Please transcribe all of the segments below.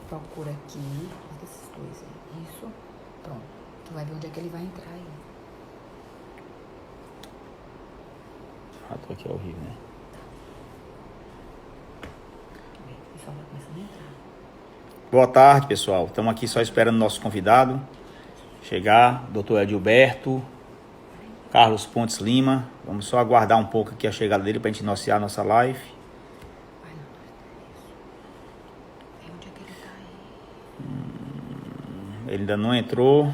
procura aqui, clica esses dois aí, isso, pronto. Tu vai ver onde é que ele vai entrar aí. Ah, tô aqui ao vivo, né? O pessoal vai começando a entrar. Boa tarde, pessoal. Estamos aqui só esperando o nosso convidado chegar, doutor Edilberto Carlos Pontes Lima. Vamos só aguardar um pouco aqui a chegada dele para a gente iniciar a nossa live. Vai não, isso. Vê onde é que ele tá aí. Ele ainda não entrou.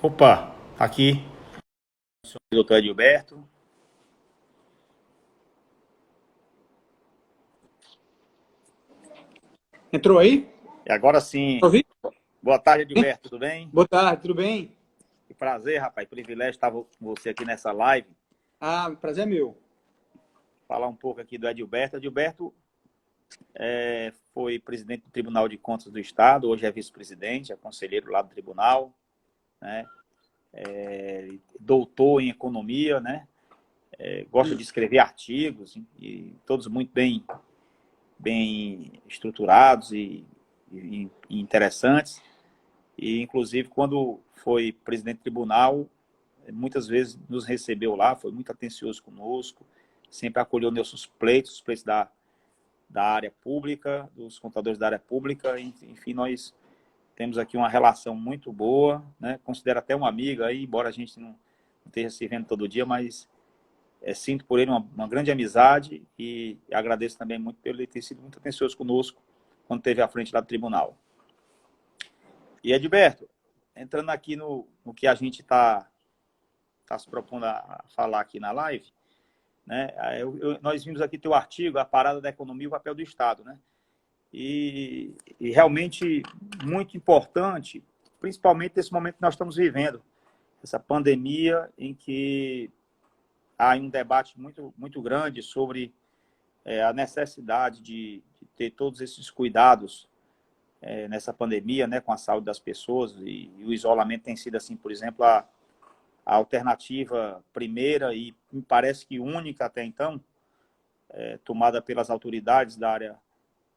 Opa, tá aqui. Doutor Edilberto. Entrou aí? E agora sim. Ouvi? Boa tarde, Edilberto. Tudo bem? Boa tarde, tudo bem? Que prazer, rapaz. Privilégio estar com você aqui nessa live. Ah, prazer é meu. Falar um pouco aqui do Edilberto. Edilberto foi presidente do Tribunal de Contas do Estado, hoje é vice-presidente, é conselheiro lá do tribunal, né? Doutor em economia, né? Gosta de escrever artigos e todos muito bem estruturados e interessantes. E, inclusive, quando foi presidente do tribunal, muitas vezes nos recebeu lá, foi muito atencioso conosco, sempre acolheu nossos pleitos, os pleitos da área pública, dos contadores da área pública. Enfim, nós temos aqui uma relação muito boa, né? Considero até uma amiga aí, embora a gente não esteja se vendo todo dia, mas sinto por ele uma grande amizade e agradeço também muito por ele ter sido muito atencioso conosco quando esteve à frente lá do tribunal. E, Edilberto, entrando aqui no que a gente está se propondo a falar aqui na live, né? Nós vimos aqui teu artigo, A Parada da Economia e o Papel do Estado, né? E realmente muito importante, principalmente nesse momento que nós estamos vivendo, essa pandemia em que há um debate muito grande sobre a necessidade de ter todos esses cuidados nessa pandemia, né, com a saúde das pessoas, e o isolamento tem sido, assim, por exemplo, a alternativa primeira e me parece que única até então, tomada pelas autoridades da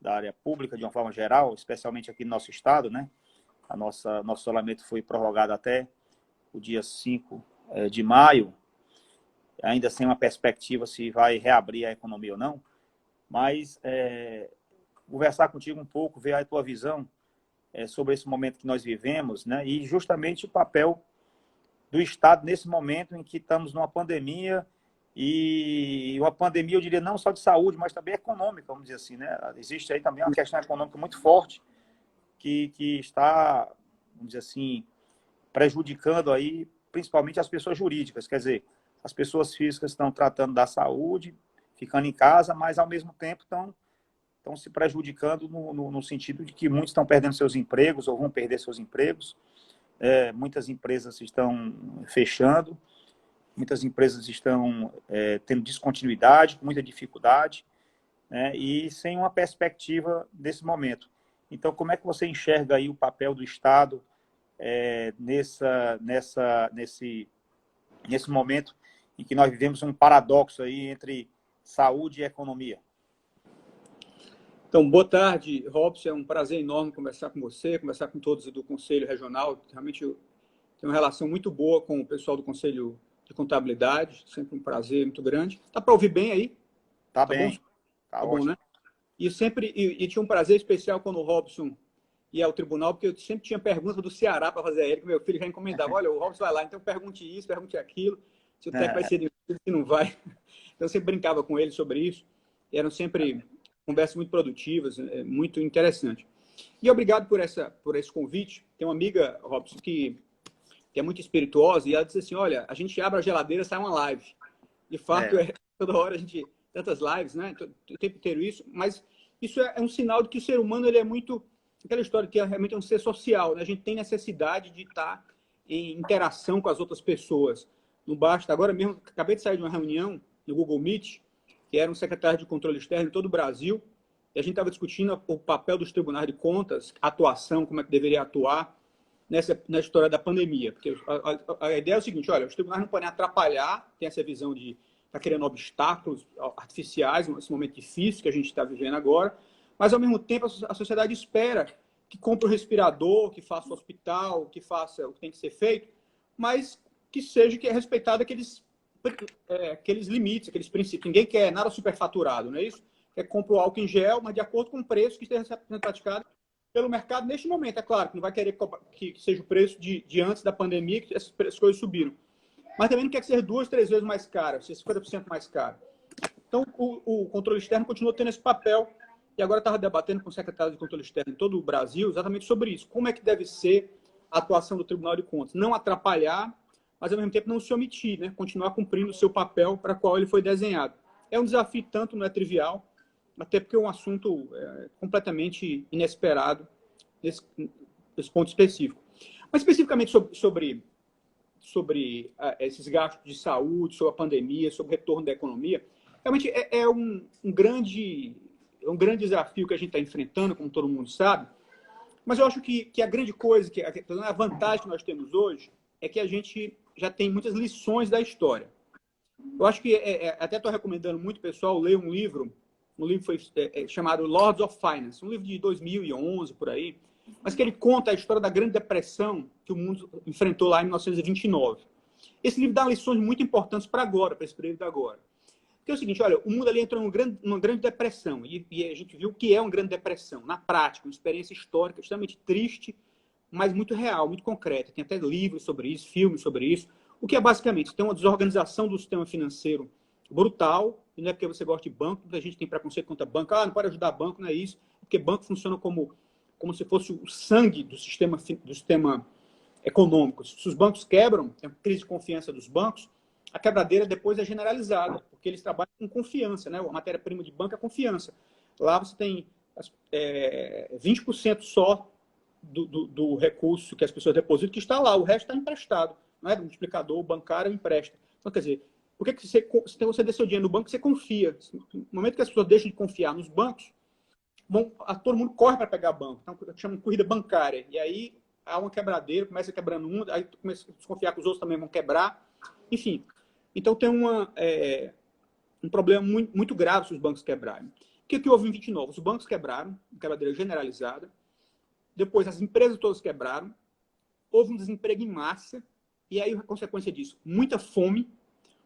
área pública de uma forma geral, especialmente aqui no nosso estado, né? Nosso isolamento foi prorrogado até o dia 5 de maio, ainda sem uma perspectiva se vai reabrir a economia ou não, mas conversar contigo um pouco, ver a tua visão sobre esse momento que nós vivemos, né? E justamente o papel do Estado nesse momento em que estamos numa pandemia, e uma pandemia, eu diria, não só de saúde, mas também econômica, vamos dizer assim, né? Existe aí também uma questão econômica muito forte que está, vamos dizer assim, prejudicando aí principalmente as pessoas jurídicas, quer dizer, as pessoas físicas estão tratando da saúde, ficando em casa, mas ao mesmo tempo estão se prejudicando no sentido de que muitos estão perdendo seus empregos ou vão perder seus empregos. Muitas empresas estão fechando, muitas empresas estão tendo descontinuidade, com muita dificuldade, né, e sem uma perspectiva desse momento. Então, como é que você enxerga aí o papel do Estado nesse momento em que nós vivemos um paradoxo aí entre saúde e economia? Então, boa tarde, Robson. É um prazer enorme conversar com você, conversar com todos do Conselho Regional. Realmente eu tenho uma relação muito boa com o pessoal do Conselho de Contabilidade, sempre um prazer muito grande. Dá para ouvir bem aí? Tá Tá bom? bem, tá Tá bom, ótimo. né? E tinha um prazer especial quando o Robson ia ao tribunal, porque eu sempre tinha pergunta do Ceará para fazer a ele, que meu filho já encomendava. Olha, o Robson vai lá, então pergunte isso, pergunte aquilo, se o técnico vai ser demitido, se não vai. Então eu sempre brincava com ele sobre isso. E eram sempre conversas muito produtivas, muito interessantes. E obrigado por esse convite. Tem uma amiga, Robson, que é muito espirituosa, e ela disse assim, olha, a gente abre a geladeira, sai uma live. De fato, toda hora a gente... Tantas lives, né? O tempo inteiro isso. Mas isso é um sinal de que o ser humano ele é muito... Aquela história que realmente é um ser social, né? A gente tem necessidade de estar em interação com as outras pessoas. Não basta... Agora mesmo, acabei de sair de uma reunião no Google Meet, que era um secretário de controle externo em todo o Brasil, e a gente estava discutindo o papel dos tribunais de contas, a atuação, como é que deveria atuar na história da pandemia. Porque a ideia é o seguinte, olha, os tribunais não podem atrapalhar, tem essa visão de estar criando obstáculos artificiais nesse momento difícil que a gente está vivendo agora, mas ao mesmo tempo a sociedade espera que compre o respirador, que faça o hospital, que faça o que tem que ser feito, mas que seja respeitado aqueles limites, aqueles princípios. Ninguém quer nada superfaturado, não é isso? Quer comprar o álcool em gel, mas de acordo com o preço que esteja sendo praticado pelo mercado neste momento. É claro que não vai querer que seja o preço de antes da pandemia, que essas coisas subiram. Mas também não quer que seja 2, 3 vezes mais caro, seja 50% mais caro. Então, o controle externo continua tendo esse papel. E agora eu estava debatendo com o secretário de controle externo em todo o Brasil exatamente sobre isso. Como é que deve ser a atuação do Tribunal de Contas? Não atrapalhar, mas ao mesmo tempo não se omitir, né? Continuar cumprindo o seu papel para o qual ele foi desenhado. É um desafio, tanto não é trivial, até porque é um assunto completamente inesperado nesse ponto específico. Mas especificamente sobre esses gastos de saúde, sobre a pandemia, sobre o retorno da economia, realmente é um grande desafio que a gente está enfrentando, como todo mundo sabe, mas eu acho que a grande coisa, a vantagem que nós temos hoje, é que a gente já tem muitas lições da história. Eu acho que, até estou recomendando muito o pessoal ler um livro foi chamado Lords of Finance, um livro de 2011, por aí, mas que ele conta a história da Grande Depressão que o mundo enfrentou lá em 1929. Esse livro dá lições muito importantes para agora, para esse período de agora. Porque é o seguinte, olha, o mundo ali entrou numa grande depressão, e a gente viu o que é uma grande depressão, na prática, uma experiência histórica extremamente triste, mas muito real, muito concreta. Tem até livros sobre isso, filmes sobre isso. O que é basicamente, tem uma desorganização do sistema financeiro brutal, e não é porque você gosta de banco, muita gente tem preconceito contra banco, não pode ajudar banco, não é isso, porque banco funciona como se fosse o sangue do sistema econômico. Se os bancos quebram, tem uma crise de confiança dos bancos, a quebradeira depois é generalizada, porque eles trabalham com confiança, né? A matéria-prima de banco é confiança. Lá você tem 20% só do recurso que as pessoas depositam que está lá, o resto está emprestado, não é? O multiplicador bancário empresta. Então, quer dizer, por que você deixa o dinheiro no banco, você confia. No momento que as pessoas deixam de confiar nos bancos, todo mundo corre para pegar banco. Então, chama de corrida bancária. E aí há uma quebradeira, começa quebrando um, aí começa a desconfiar que os outros também vão quebrar. Enfim, então tem um problema muito, muito grave se os bancos quebrarem. O que houve em 29? Os bancos quebraram, quebradeira generalizada. Depois as empresas todas quebraram. Houve um desemprego em massa. E aí a consequência disso, muita fome,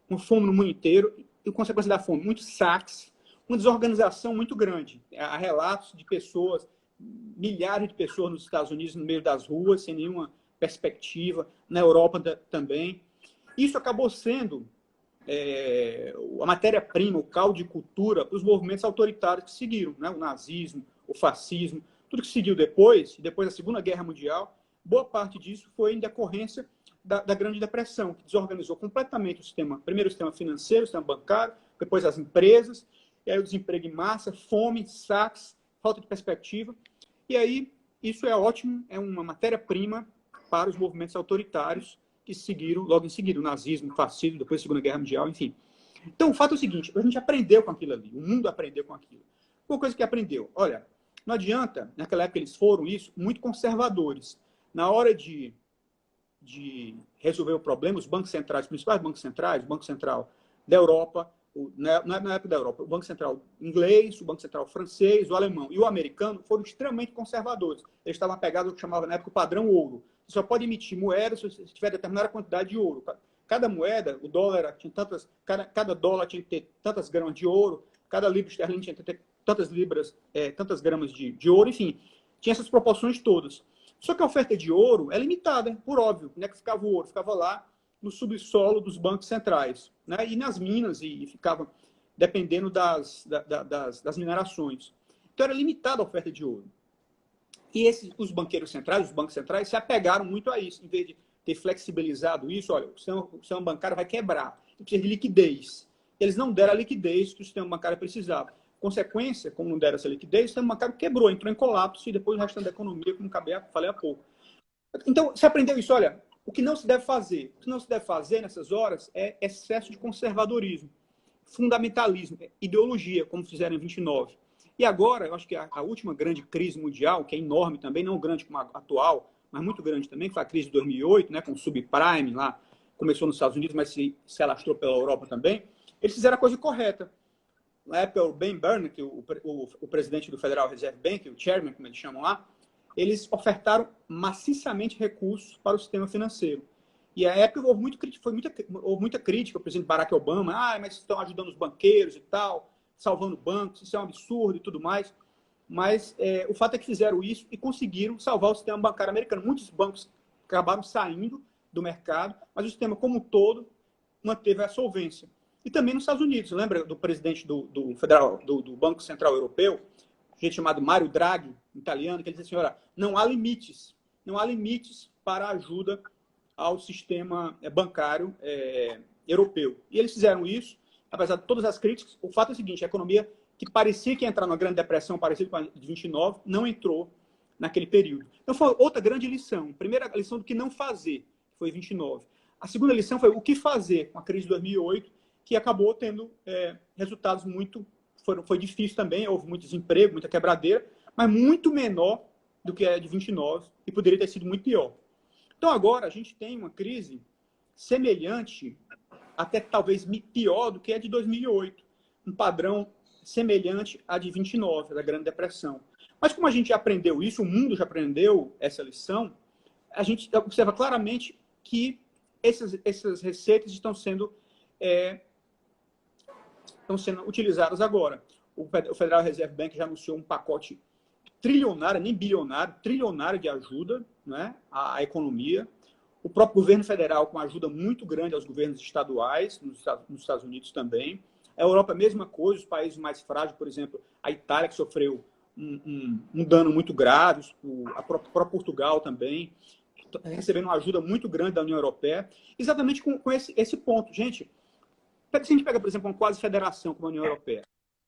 uma fome no mundo inteiro. E a consequência da fome, muitos saques, uma desorganização muito grande. Há relatos de pessoas, milhares de pessoas nos Estados Unidos no meio das ruas, sem nenhuma perspectiva. Na Europa também. Isso acabou sendo a matéria-prima, o caldo de cultura para os movimentos autoritários que seguiram, né? O nazismo, o fascismo, tudo que seguiu depois da Segunda Guerra Mundial, boa parte disso foi em decorrência da Grande Depressão, que desorganizou completamente o sistema, primeiro o sistema financeiro, o sistema bancário, depois as empresas, e aí o desemprego em massa, fome, saques, falta de perspectiva. E aí isso é ótimo, é uma matéria-prima para os movimentos autoritários que seguiram logo em seguida, o nazismo, o fascismo, depois a Segunda Guerra Mundial, enfim. Então, o fato é o seguinte, a gente aprendeu com aquilo ali, o mundo aprendeu com aquilo. Uma coisa que aprendeu, olha, não adianta, naquela época eles foram muito conservadores. Na hora de resolver o problema, os bancos centrais, os principais bancos centrais, o Banco Central da Europa, na época da Europa, o Banco Central inglês, o Banco Central francês, o alemão e o americano foram extremamente conservadores. Eles estavam apegados ao que chamava na época o padrão ouro. Você só pode emitir moeda se você tiver determinada quantidade de ouro. Cada moeda, o dólar tinha cada dólar tinha que ter tantas gramas de ouro, cada libra esterlina tinha que ter tantas gramas de ouro, enfim, tinha essas proporções todas. Só que a oferta de ouro é limitada, por óbvio. Onde é que ficava o ouro? Ficava lá no subsolo dos bancos centrais, né? E nas minas, e ficava dependendo das minerações. Então era limitada a oferta de ouro. E os banqueiros centrais, os bancos centrais, se apegaram muito a isso. Em vez de ter flexibilizado isso, olha, o sistema bancário vai quebrar, precisa de liquidez. Eles não deram a liquidez que o sistema bancário precisava. Consequência, como não deram essa liquidez, o sistema bancário quebrou, entrou em colapso e depois o restante da economia, como falei há pouco. Então, você aprendeu isso, olha, o que não se deve fazer? O que não se deve fazer nessas horas é excesso de conservadorismo, fundamentalismo, ideologia, como fizeram em 29. E agora, eu acho que a última grande crise mundial, que é enorme também, não grande como a atual, mas muito grande também, que foi a crise de 2008, né, com o subprime lá, começou nos Estados Unidos, mas se alastrou pela Europa também, eles fizeram a coisa correta. na época, o Ben Bernanke, o presidente do Federal Reserve Bank, o chairman, como eles chamam lá, eles ofertaram maciçamente recursos para o sistema financeiro. E a época houve muita crítica, o presidente Barack Obama, mas estão ajudando os banqueiros e tal, salvando bancos, isso é um absurdo e tudo mais. Mas o fato é que fizeram isso e conseguiram salvar o sistema bancário americano. Muitos bancos acabaram saindo do mercado, mas o sistema como um todo manteve a solvência. E também nos Estados Unidos, lembra do presidente do Banco Central Europeu, gente chamado Mario Draghi, italiano, que ele disse assim, olha, não há limites para a ajuda ao sistema bancário europeu. E eles fizeram isso, apesar de todas as críticas. O fato é o seguinte, a economia que parecia que ia entrar numa grande depressão, parecida com a de 29, não entrou naquele período. Então foi outra grande lição. Primeira lição do que não fazer, foi 29. A segunda lição foi o que fazer com a crise de 2008, que acabou tendo resultados foi difícil também, houve muito desemprego, muita quebradeira, mas muito menor do que a de 29 e poderia ter sido muito pior. Então agora a gente tem uma crise semelhante, até talvez pior do que a de 2008, um padrão semelhante à de 29, da Grande Depressão. Mas como a gente já aprendeu isso, o mundo já aprendeu essa lição, a gente observa claramente que essas receitas estão sendo utilizadas agora. O Federal Reserve Bank já anunciou um pacote trilionário, nem bilionário, trilionário de ajuda, né, à economia. O próprio governo federal com ajuda muito grande aos governos estaduais, nos Estados Unidos também. A Europa, a mesma coisa, os países mais frágeis, por exemplo, a Itália, que sofreu um dano muito grave, a própria Portugal também, recebendo uma ajuda muito grande da União Europeia, exatamente com esse ponto. Gente, se a gente pega, por exemplo, uma quase federação como a União Europeia,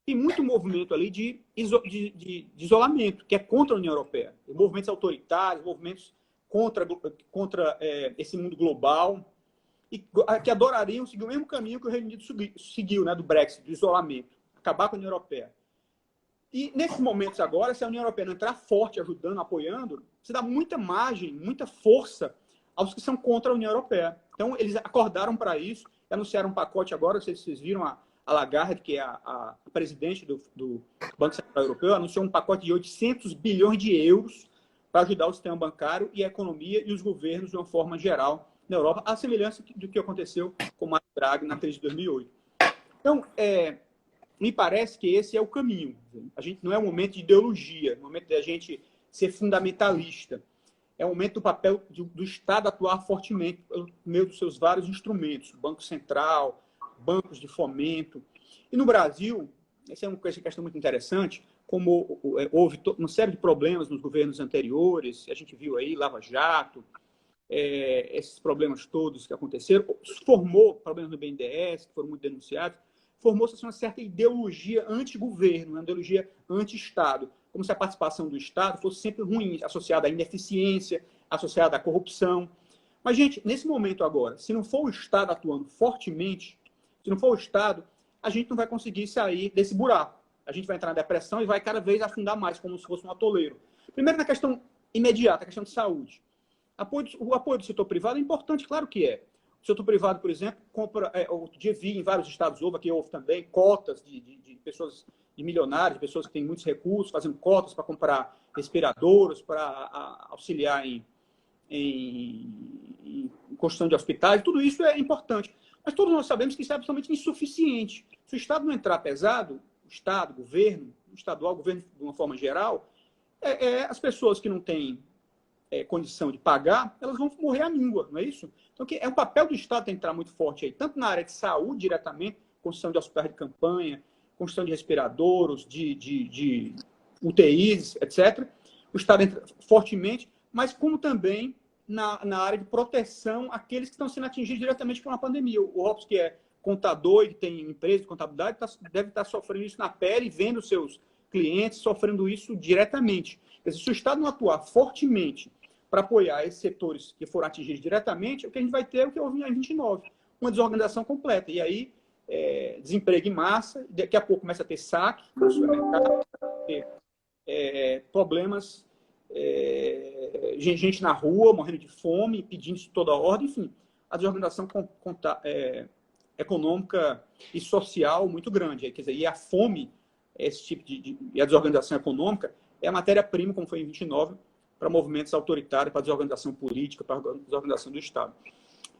tem muito movimento ali de isolamento, que é contra a União Europeia. Movimentos autoritários, movimentos contra esse mundo global, e que adorariam seguir o mesmo caminho que o Reino Unido seguiu, né, do Brexit, do isolamento, acabar com a União Europeia. E nesses momentos agora, se a União Europeia não entrar forte, ajudando, apoiando, você dá muita margem, muita força aos que são contra a União Europeia. Então, eles acordaram para isso, anunciaram um pacote agora, não sei se vocês viram, a Lagarde, que é a presidente do Banco Central Europeu, anunciou um pacote de 800 bilhões de euros para ajudar o sistema bancário e a economia e os governos de uma forma geral na Europa, à semelhança do que aconteceu com o Mario Draghi na crise de 2008. Então, me parece que esse é o caminho. A gente não é um momento de ideologia, é um momento da gente ser fundamentalista. É um momento do papel do Estado atuar fortemente por meio dos seus vários instrumentos, Banco Central, bancos de fomento. E no Brasil, essa é uma questão muito interessante, como houve uma série de problemas nos governos anteriores, a gente viu aí, Lava Jato, esses problemas todos que aconteceram, formou problemas no BNDES, que foram muito denunciados, formou-se uma certa ideologia anti-governo, uma ideologia anti-Estado, como se a participação do Estado fosse sempre ruim, associada à ineficiência, associada à corrupção. Mas, gente, nesse momento agora, se não for o Estado atuando fortemente, se não for o Estado, a gente não vai conseguir sair desse buraco. A gente vai entrar na depressão e vai cada vez afundar mais, como se fosse um atoleiro. Primeiro, na questão imediata, a questão de saúde. O apoio do setor privado é importante, claro que é. O setor privado, por exemplo, compra, outro dia vi em vários estados, aqui houve também cotas de pessoas, de milionários, de pessoas que têm muitos recursos, fazendo cotas para comprar respiradores, para auxiliar em construção de hospitais. Tudo isso é importante. Mas todos nós sabemos que isso é absolutamente insuficiente. Se o Estado não entrar pesado, o Estado, o governo, o estadual, o governo de uma forma geral, as pessoas que não têm condição de pagar, elas vão morrer à míngua, não é isso? Então, o papel do Estado tem que entrar muito forte aí, tanto na área de saúde diretamente, construção de hospitais de campanha, construção de respiradores, de UTIs, etc. O Estado entra fortemente, mas como também na área de proteção àqueles que estão sendo atingidos diretamente por uma pandemia. O Robson, que é contador e que tem empresa de contabilidade, deve estar sofrendo isso na pele, vendo seus clientes sofrendo isso diretamente. Quer dizer, se o Estado não atuar fortemente para apoiar esses setores que foram atingidos diretamente, o que a gente vai ter é o que houve em 29, uma desorganização completa. E aí, desemprego em massa, daqui a pouco começa a ter saque no supermercado, ter problemas, gente na rua, morrendo de fome, pedindo isso toda a ordem, enfim, a desorganização econômica e social muito grande. Quer dizer, e a fome, esse tipo e a desorganização econômica, é a matéria-prima, como foi em 29, para movimentos autoritários, para a desorganização política, para a desorganização do Estado.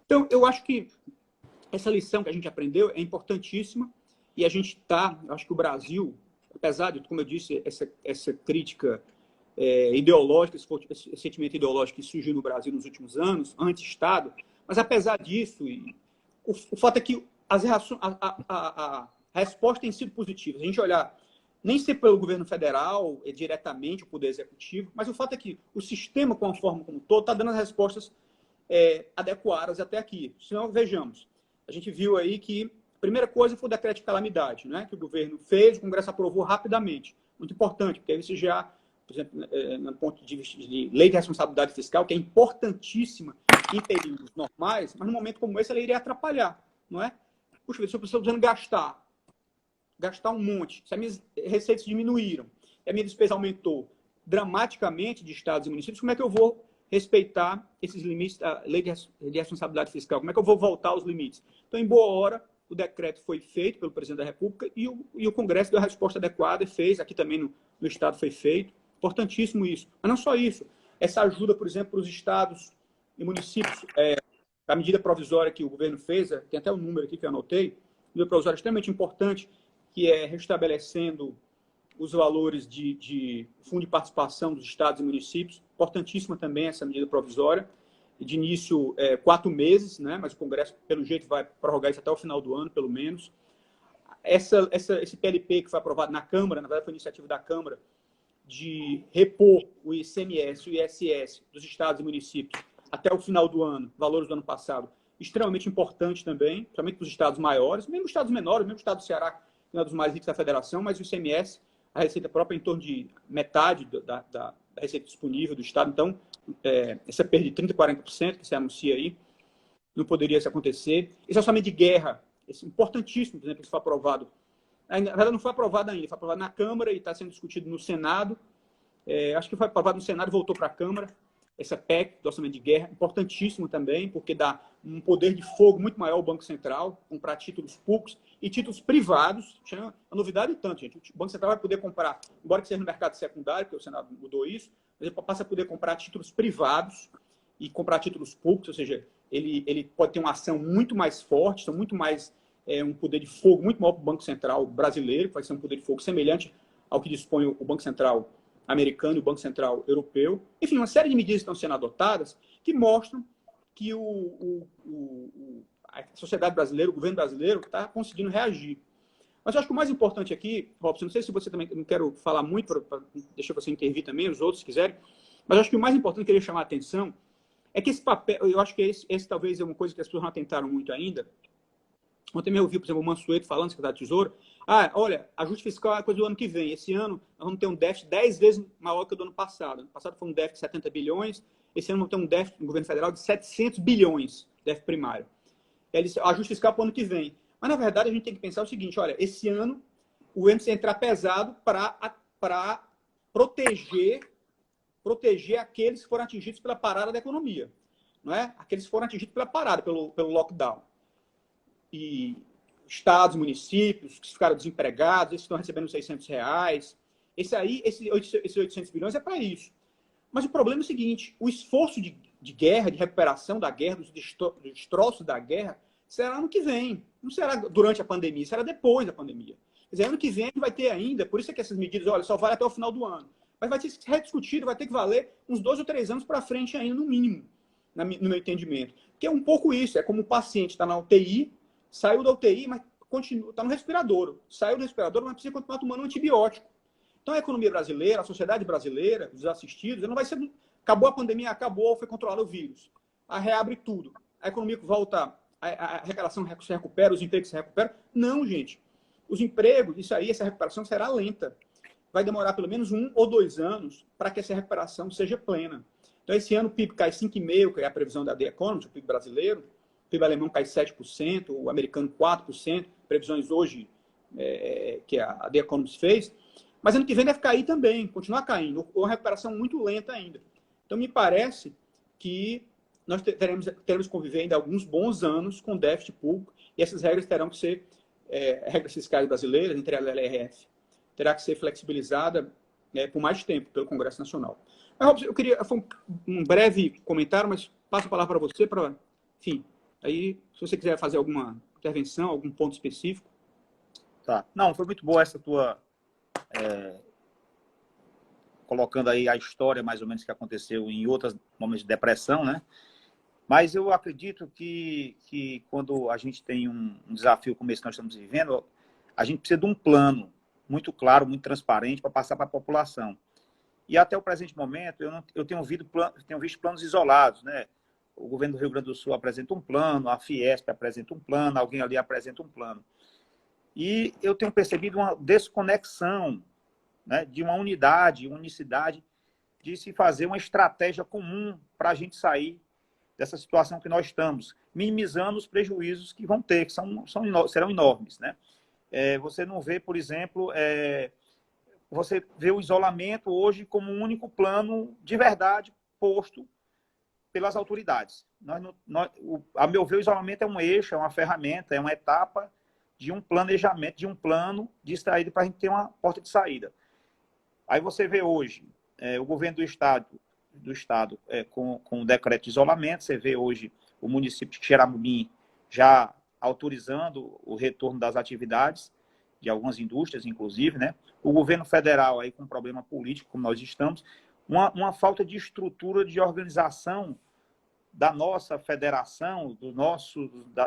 Então, eu acho que essa lição que a gente aprendeu é importantíssima e a gente acho que o Brasil, apesar de, como eu disse, essa crítica ideológica, esse sentimento ideológico que surgiu no Brasil nos últimos anos, anti-Estado, mas apesar disso, o fato é que a resposta tem sido positiva. Se a gente olhar, nem sempre pelo governo federal, diretamente o poder executivo, mas o fato é que o sistema, com a forma como todo, está dando as respostas adequadas até aqui. Senão, vejamos, a gente viu aí que a primeira coisa foi o decreto de calamidade, né, que o governo fez, o Congresso aprovou rapidamente. Muito importante, porque aí você já, por exemplo, no ponto de vista de lei de responsabilidade fiscal, que é importantíssima em períodos normais, mas num momento como esse ela iria atrapalhar, não é? Puxa, se eu estou precisando gastar um monte, se as minhas receitas diminuíram, e a minha despesa aumentou dramaticamente de estados e municípios, como é que eu vou respeitar esses limites da lei de responsabilidade fiscal? Como é que eu vou voltar aos limites? Então, em boa hora, o decreto foi feito pelo presidente da República e o Congresso deu a resposta adequada e fez, aqui também no Estado foi feito. Importantíssimo isso. Mas não só isso. Essa ajuda, por exemplo, para os estados e municípios, a medida provisória que o governo fez, tem até um número aqui que eu anotei, medida provisória extremamente importante, que é restabelecendo os valores de fundo de participação dos estados e municípios. Importantíssima também essa medida provisória. De início, 4 meses, né? Mas o Congresso, pelo jeito, vai prorrogar isso até o final do ano, pelo menos. Esse PLP que foi aprovado na Câmara, na verdade foi iniciativa da Câmara, de repor o ICMS e o ISS dos estados e municípios até o final do ano, valores do ano passado, extremamente importante também, principalmente para os estados maiores, mesmo os estados menores, mesmo o estado do Ceará, que é um dos mais ricos da federação, mas o ICMS, a receita própria, em torno de metade da receita disponível do estado. Então, essa perda de 30% e 40% que se anuncia aí, não poderia se acontecer. Esse orçamento de guerra, esse importantíssimo, por exemplo, que foi aprovado. Na verdade, não foi aprovado ainda, foi aprovado na Câmara e está sendo discutido no Senado. Acho que foi aprovado no Senado e voltou para a Câmara. Essa PEC do orçamento de guerra, importantíssimo também, porque dá um poder de fogo muito maior ao Banco Central, comprar títulos públicos e títulos privados. É uma novidade tanto, gente. O Banco Central vai poder comprar, embora que seja no mercado secundário, porque o Senado mudou isso, mas ele passa a poder comprar títulos privados e comprar títulos públicos, ou seja, ele pode ter uma ação muito mais forte, são muito mais um poder de fogo muito maior para o Banco Central brasileiro, que vai ser um poder de fogo semelhante ao que dispõe o Banco Central americano e o Banco Central europeu. Enfim, uma série de medidas estão sendo adotadas que mostram que a sociedade brasileira, o governo brasileiro, está conseguindo reagir. Mas eu acho que o mais importante aqui, Robson, não sei se você também, não quero falar muito, deixa você intervir também, os outros se quiserem, mas eu acho que o mais importante que eu queria chamar a atenção é que esse papel, eu acho que esse talvez é uma coisa que as pessoas não atentaram muito ainda. Ontem eu ouvi, por exemplo, o Mansueto falando, secretário de Tesouro, olha, ajuste fiscal é coisa do ano que vem. Esse ano nós vamos ter um déficit 10 vezes maior que o do ano passado. Ano passado foi um déficit de 70 bilhões, esse ano vamos ter um déficit no governo federal de 700 bilhões, déficit primário. Ele disse, ajuste fiscal para o ano que vem. Mas, na verdade, a gente tem que pensar o seguinte, olha, esse ano o governo precisa entrar pesado para proteger aqueles que foram atingidos pela parada da economia. Não é? Aqueles que foram atingidos pela parada, pelo lockdown. E estados, municípios que ficaram desempregados, esses que estão recebendo R$600. Esses 800 bilhões é para isso. Mas o problema é o seguinte, o esforço de guerra, de recuperação da guerra, dos destroços da guerra, será ano que vem. Não será durante a pandemia, será depois da pandemia. Quer dizer, ano que vem a gente vai ter ainda, por isso é que essas medidas, olha, só vale até o final do ano. Mas vai ter que ser rediscutido, vai ter que valer uns 2 ou 3 anos para frente ainda, no mínimo, no meu entendimento. Que é um pouco isso, é como o paciente está na UTI, saiu da UTI, mas continua, está no respirador. Saiu do respirador, mas precisa continuar tomando um antibiótico. Então a economia brasileira, a sociedade brasileira, os assistidos, não vai ser... Acabou a pandemia, acabou, foi controlado o vírus. Aí reabre tudo. A economia volta, a arrecadação se recupera, os empregos se recuperam. Não, gente. Os empregos, isso aí, essa recuperação será lenta. Vai demorar pelo menos 1 ou 2 anos para que essa recuperação seja plena. Então esse ano o PIB cai 5,5%, que é a previsão da The Economist, o PIB brasileiro. O PIB alemão cai 7%, o americano 4%, previsões hoje que a The Economist fez. Mas ano que vem deve cair também, continuar caindo, ou uma recuperação muito lenta ainda. Então me parece que nós teremos que conviver ainda alguns bons anos com déficit público e essas regras terão que ser, regras fiscais brasileiras, entre a LRF, terá que ser flexibilizada por mais tempo pelo Congresso Nacional. Mas, Robson, eu queria, foi um breve comentário, mas passo a palavra para você, para, enfim, aí, se você quiser fazer alguma intervenção, algum ponto específico. Tá. Não, foi muito boa essa tua... colocando aí a história, mais ou menos, que aconteceu em outros momentos de depressão, né? Mas eu acredito que quando a gente tem um desafio como esse que nós estamos vivendo, a gente precisa de um plano muito claro, muito transparente para passar para a população. E até o presente momento, eu tenho visto planos isolados, né? O governo do Rio Grande do Sul apresenta um plano, a Fiesp apresenta um plano, alguém ali apresenta um plano. E eu tenho percebido uma desconexão, né, de uma unicidade, de se fazer uma estratégia comum para a gente sair dessa situação que nós estamos, minimizando os prejuízos que vão ter, que serão enormes, né? Você não vê, por exemplo, você vê o isolamento hoje como um único plano de verdade posto pelas autoridades. A meu ver, o isolamento é um eixo, é uma ferramenta, é uma etapa de um planejamento, de um plano de saída para a gente ter uma porta de saída. Aí você vê hoje o governo do Estado com o decreto de isolamento, você vê hoje o município de Xeramobim já autorizando o retorno das atividades de algumas indústrias, inclusive, né? O governo federal aí com problema político, como nós estamos, uma falta de estrutura de organização da nossa federação,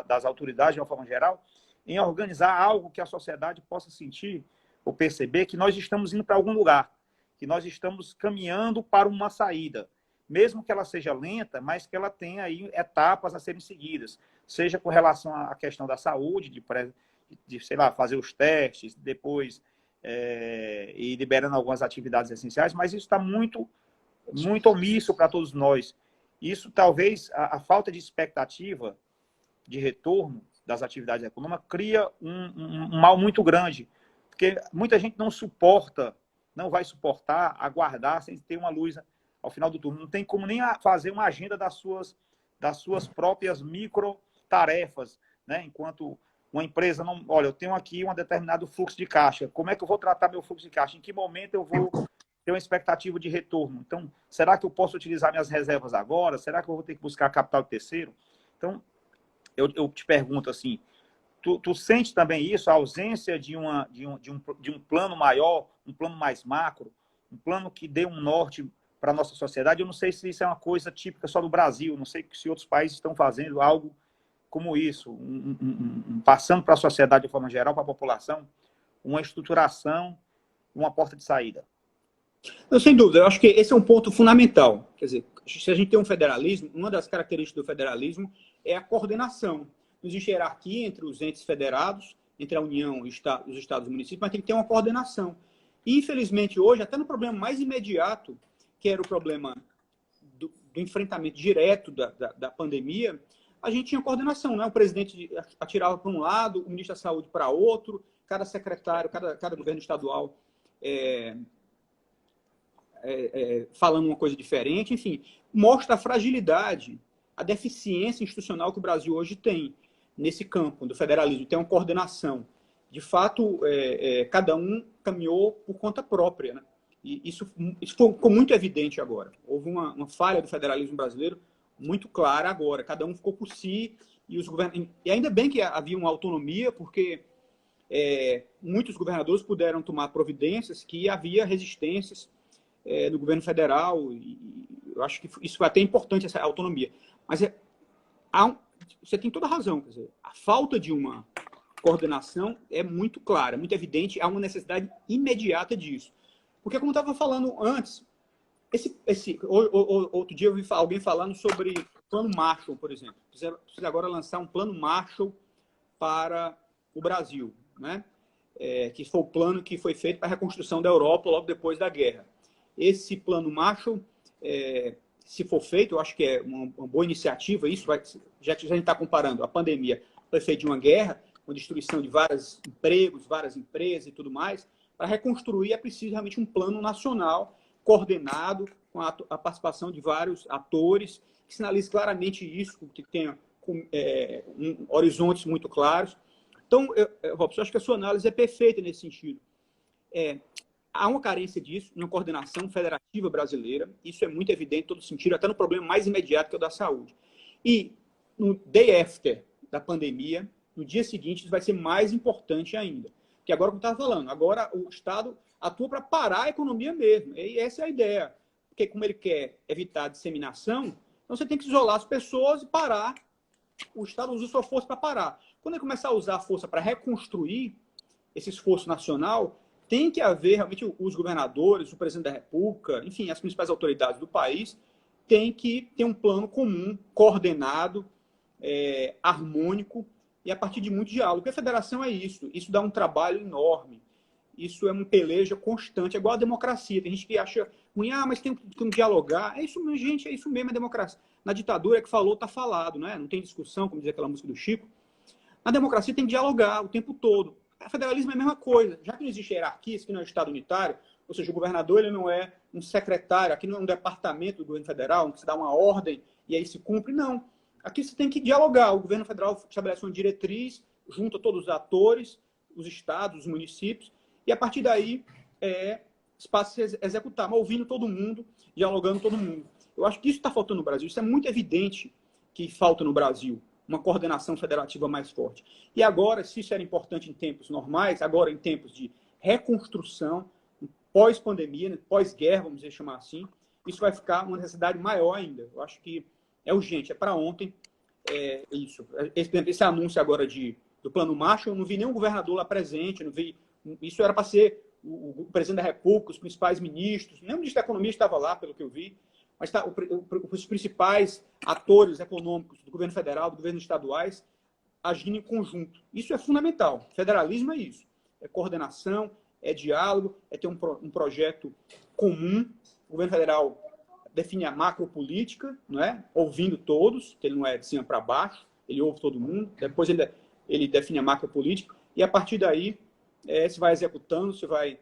das autoridades de uma forma geral, em organizar algo que a sociedade possa sentir ou perceber que nós estamos indo para algum lugar, que nós estamos caminhando para uma saída, mesmo que ela seja lenta, mas que ela tenha aí etapas a serem seguidas, seja com relação à questão da saúde, sei lá, fazer os testes, depois ir liberando algumas atividades essenciais, mas isso está muito, muito omisso para todos nós. Isso talvez, a falta de expectativa de retorno das atividades econômicas cria um mal muito grande, porque muita gente não vai suportar aguardar sem ter uma luz ao final do turno. Não tem como nem fazer uma agenda das suas próprias micro tarefas, né? Enquanto uma empresa não... Olha, eu tenho aqui um determinado fluxo de caixa. Como é que eu vou tratar meu fluxo de caixa? Em que momento eu vou ter uma expectativa de retorno? Então, será que eu posso utilizar minhas reservas agora? Será que eu vou ter que buscar capital de terceiro? Então, eu te pergunto assim, tu sente também isso, a ausência de um plano maior, um plano mais macro, um plano que dê um norte para a nossa sociedade? Eu não sei se isso é uma coisa típica só do Brasil, não sei se outros países estão fazendo algo como isso, passando para a sociedade de forma geral, para a população, uma estruturação, uma porta de saída. Sem dúvida, eu acho que esse é um ponto fundamental. Quer dizer, se a gente tem um federalismo, uma das características do federalismo é a coordenação. Não existe hierarquia entre os entes federados, entre a União, os estados e os municípios, mas tem que ter uma coordenação. E, infelizmente, hoje, até no problema mais imediato, que era o problema do enfrentamento direto da pandemia, a gente tinha coordenação, né? O presidente atirava para um lado, o ministro da Saúde para outro, cada secretário, cada governo estadual falando uma coisa diferente, enfim, mostra a fragilidade, a deficiência institucional que o Brasil hoje tem nesse campo do federalismo, tem uma coordenação. De fato, cada um caminhou por conta própria, né? E isso ficou muito evidente agora. Houve uma falha do federalismo brasileiro muito clara agora. Cada um ficou por si e ainda bem que havia uma autonomia, porque muitos governadores puderam tomar providências que havia resistências no governo federal. E eu acho que isso foi até importante, essa autonomia. Mas você tem toda a razão. Quer dizer, a falta de uma coordenação é muito clara, muito evidente. Há uma necessidade imediata disso. Porque, como eu estava falando antes, outro dia eu vi alguém falando sobre plano Marshall, por exemplo. Precisa agora lançar um plano Marshall para o Brasil, né? Que foi o plano que foi feito para a reconstrução da Europa logo depois da guerra. Esse plano Marshall, se for feito, eu acho que é uma boa iniciativa. Isso já que a gente está comparando a pandemia, foi feito de uma guerra, com destruição de vários empregos, várias empresas e tudo mais. Para reconstruir é preciso realmente um plano nacional coordenado com a participação de vários atores que sinalize claramente isso, que tenha horizontes muito claros. Então, Robson, eu acho que a sua análise é perfeita nesse sentido. Há uma carência disso, uma coordenação federativa brasileira, isso é muito evidente em todo sentido, até no problema mais imediato, que é o da saúde. E no day after da pandemia, no dia seguinte, isso vai ser mais importante ainda. Que agora, como eu estava falando, agora o Estado atua para parar a economia mesmo. E essa é a ideia. Porque como ele quer evitar a disseminação, então você tem que isolar as pessoas e parar. O Estado usa sua força para parar. Quando ele começar a usar a força para reconstruir esse esforço nacional, tem que haver realmente os governadores, o presidente da República, enfim, as principais autoridades do país, tem que ter um plano comum, coordenado, harmônico, e a partir de muito diálogo. Porque a federação é isso. Isso dá um trabalho enorme. Isso é uma peleja constante. É igual a democracia. Tem gente que acha ruim, mas tem que dialogar. É isso mesmo, gente. É isso mesmo, a democracia. Na ditadura é que falou, está falado, né? Não tem discussão, como dizia aquela música do Chico. Na democracia tem que dialogar o tempo todo. O federalismo é a mesma coisa. Já que não existe hierarquia, isso aqui não é um Estado unitário, ou seja, o governador ele não é um secretário, aqui não é um departamento do governo federal, onde se dá uma ordem e aí se cumpre, não. Aqui você tem que dialogar. O governo federal estabelece uma diretriz, junta todos os atores, os estados, os municípios, e a partir daí se passa a executar, mas ouvindo todo mundo, dialogando todo mundo. Eu acho que isso está faltando no Brasil. Isso é muito evidente que falta no Brasil, uma coordenação federativa mais forte. E agora, se isso era importante em tempos normais, agora em tempos de reconstrução, pós-pandemia, né, pós-guerra, vamos dizer, chamar assim, isso vai ficar uma necessidade maior ainda. Eu acho que é urgente, é para ontem isso. Esse anúncio agora do Plano Marshall, eu não vi nenhum governador lá presente, não vi. Isso era para ser o presidente da República, os principais ministros, nem o ministro da Economia estava lá, pelo que eu vi, mas os principais atores econômicos do governo federal, do governo estaduais, agindo em conjunto. Isso é fundamental. Federalismo é isso. É coordenação, é diálogo, é ter um projeto comum. O governo federal define a macropolítica, não é? Ouvindo todos, que ele não é de cima para baixo, ele ouve todo mundo. Depois ele define a macropolítica e, a partir daí, se vai executando, se vai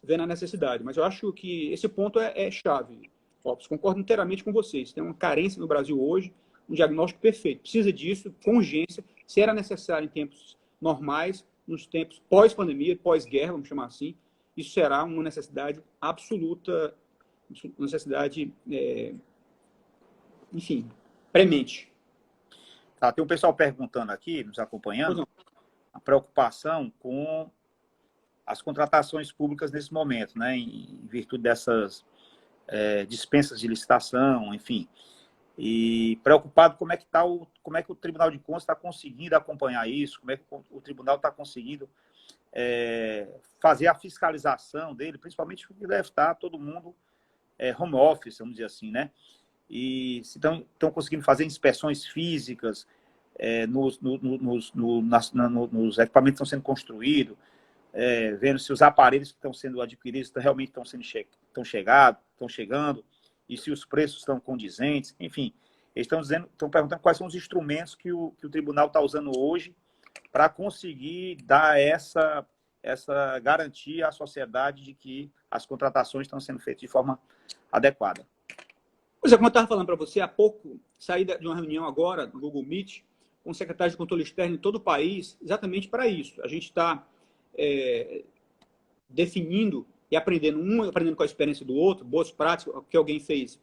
vendo a necessidade. Mas eu acho que esse ponto é chave. Concordo inteiramente com vocês. Tem uma carência no Brasil hoje, um diagnóstico perfeito. Precisa disso, com urgência, se era necessário em tempos normais, nos tempos pós-pandemia, pós-guerra, vamos chamar assim, isso será uma necessidade absoluta, necessidade, enfim, premente. Tá, tem um pessoal perguntando aqui, nos acompanhando, a preocupação com as contratações públicas nesse momento, né, em virtude dessas dispensas de licitação, enfim. E preocupado como é que o Tribunal de Contas está conseguindo acompanhar isso, como é que o Tribunal está conseguindo fazer a fiscalização dele, principalmente porque deve estar todo mundo home office, vamos dizer assim, né? E se estão conseguindo fazer inspeções físicas nos equipamentos que estão sendo construídos, vendo se os aparelhos que estão sendo adquiridos realmente estão chegando, e se os preços estão condizentes, enfim. Eles estão perguntando quais são os instrumentos que o tribunal está usando hoje para conseguir dar essa garantia à sociedade de que as contratações estão sendo feitas de forma adequada. Pois é, como eu estava falando para você, há pouco, saí de uma reunião agora do Google Meet com o secretário de controle externo em todo o país, exatamente para isso. A gente está definindo e aprendendo com a experiência do outro, boas práticas, o que alguém fez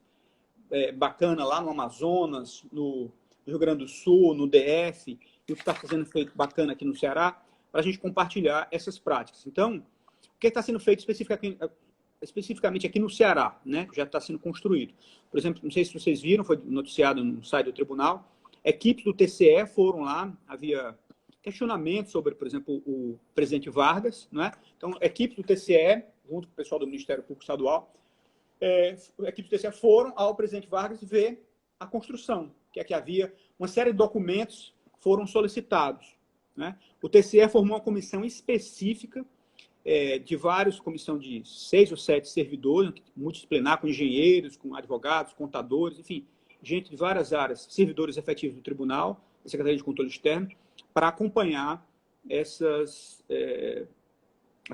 bacana lá no Amazonas, no Rio Grande do Sul, no DF, e o que está sendo feito bacana aqui no Ceará, para a gente compartilhar essas práticas. Então, o que está sendo feito especificamente aqui no Ceará, né, que já está sendo construído? Por exemplo, não sei se vocês viram, foi noticiado no site do tribunal, equipes do TCE foram lá, havia questionamentos sobre, por exemplo, o presidente Vargas, né? Então, equipes do TCE, junto com o pessoal do Ministério Público Estadual, equipes do TCE foram ao presidente Vargas ver a construção, que é que havia uma série de documentos que foram solicitados, né? O TCE formou uma comissão específica comissão de 6 ou 7 servidores, multidisciplinar, com engenheiros, com advogados, contadores, enfim, gente de várias áreas, servidores efetivos do tribunal, da Secretaria de Controle Externo, para acompanhar as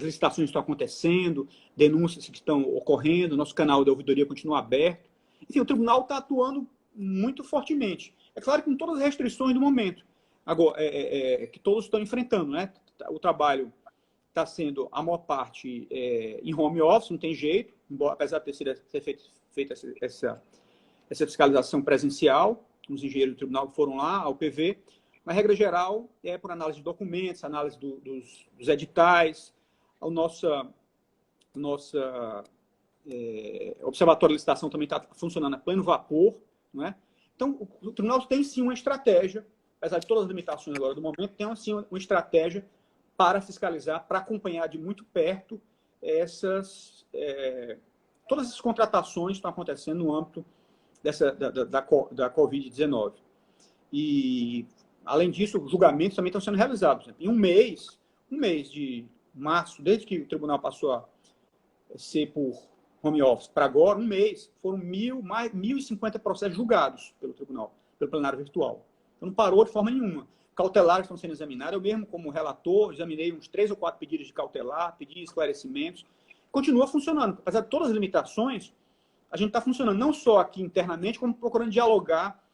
licitações que estão acontecendo, denúncias que estão ocorrendo, nosso canal de ouvidoria continua aberto. Enfim, o tribunal está atuando muito fortemente. É claro que com todas as restrições do momento, agora, que todos estão enfrentando, né? O trabalho está sendo, a maior parte, em home office, não tem jeito, apesar de ter feita essa fiscalização presencial, os engenheiros do tribunal foram lá, ao PV, mas, regra geral, é por análise de documentos, análise dos editais, o nosso observatório de licitação também está funcionando a pleno vapor, não é? Então, o tribunal tem, sim, uma estratégia, apesar de todas as limitações agora do momento, tem, sim, uma estratégia para fiscalizar, para acompanhar de muito perto todas essas contratações que estão acontecendo no âmbito da Covid-19. E, além disso, os julgamentos também estão sendo realizados. Em um mês de março, desde que o tribunal passou a ser por home office para agora, um mês, foram mais 1.050 processos julgados pelo tribunal, pelo plenário virtual. Então, não parou de forma nenhuma. Cautelares estão sendo examinados. Eu mesmo, como relator, examinei uns 3 ou 4 pedidos de cautelar, pedi esclarecimentos. Continua funcionando. Apesar de todas as limitações, a gente está funcionando não só aqui internamente, como procurando dialogar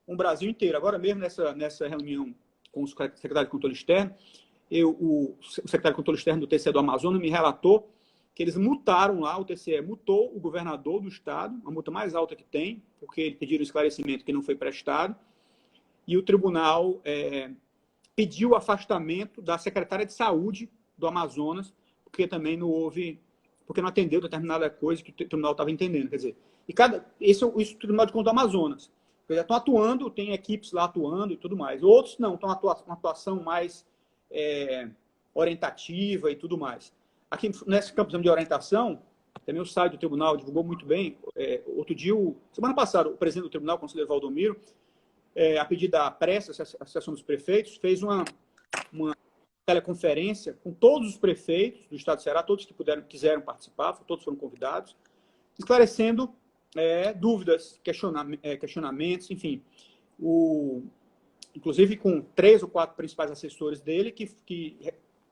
com o Brasil inteiro. Agora mesmo, nessa reunião com o secretário de Controle Externo, o secretário de Controle Externo do TCE do Amazonas me relatou que eles multaram lá, o TCE multou o governador do estado, a multa mais alta que tem, porque eles pediram esclarecimento que não foi prestado, e o tribunal pediu o afastamento da secretária de saúde do Amazonas, porque também não houve, porque não atendeu determinada coisa que o tribunal estava entendendo. Quer dizer, isso é o Tribunal de Contas do Amazonas. Eles já estão atuando, tem equipes lá atuando e tudo mais. Outros não, estão uma atuação mais orientativa e tudo mais. Aqui nesse campo de orientação, também o site do tribunal divulgou muito bem. Outro dia, semana passada, o presidente do tribunal, o conselheiro Valdomiro, a pedido da Pressa, a Associação dos Prefeitos, fez uma teleconferência com todos os prefeitos do estado do Ceará, todos que quiseram participar, todos foram convidados, esclarecendo dúvidas, questionamentos, enfim. Inclusive com 3 ou 4 principais assessores dele que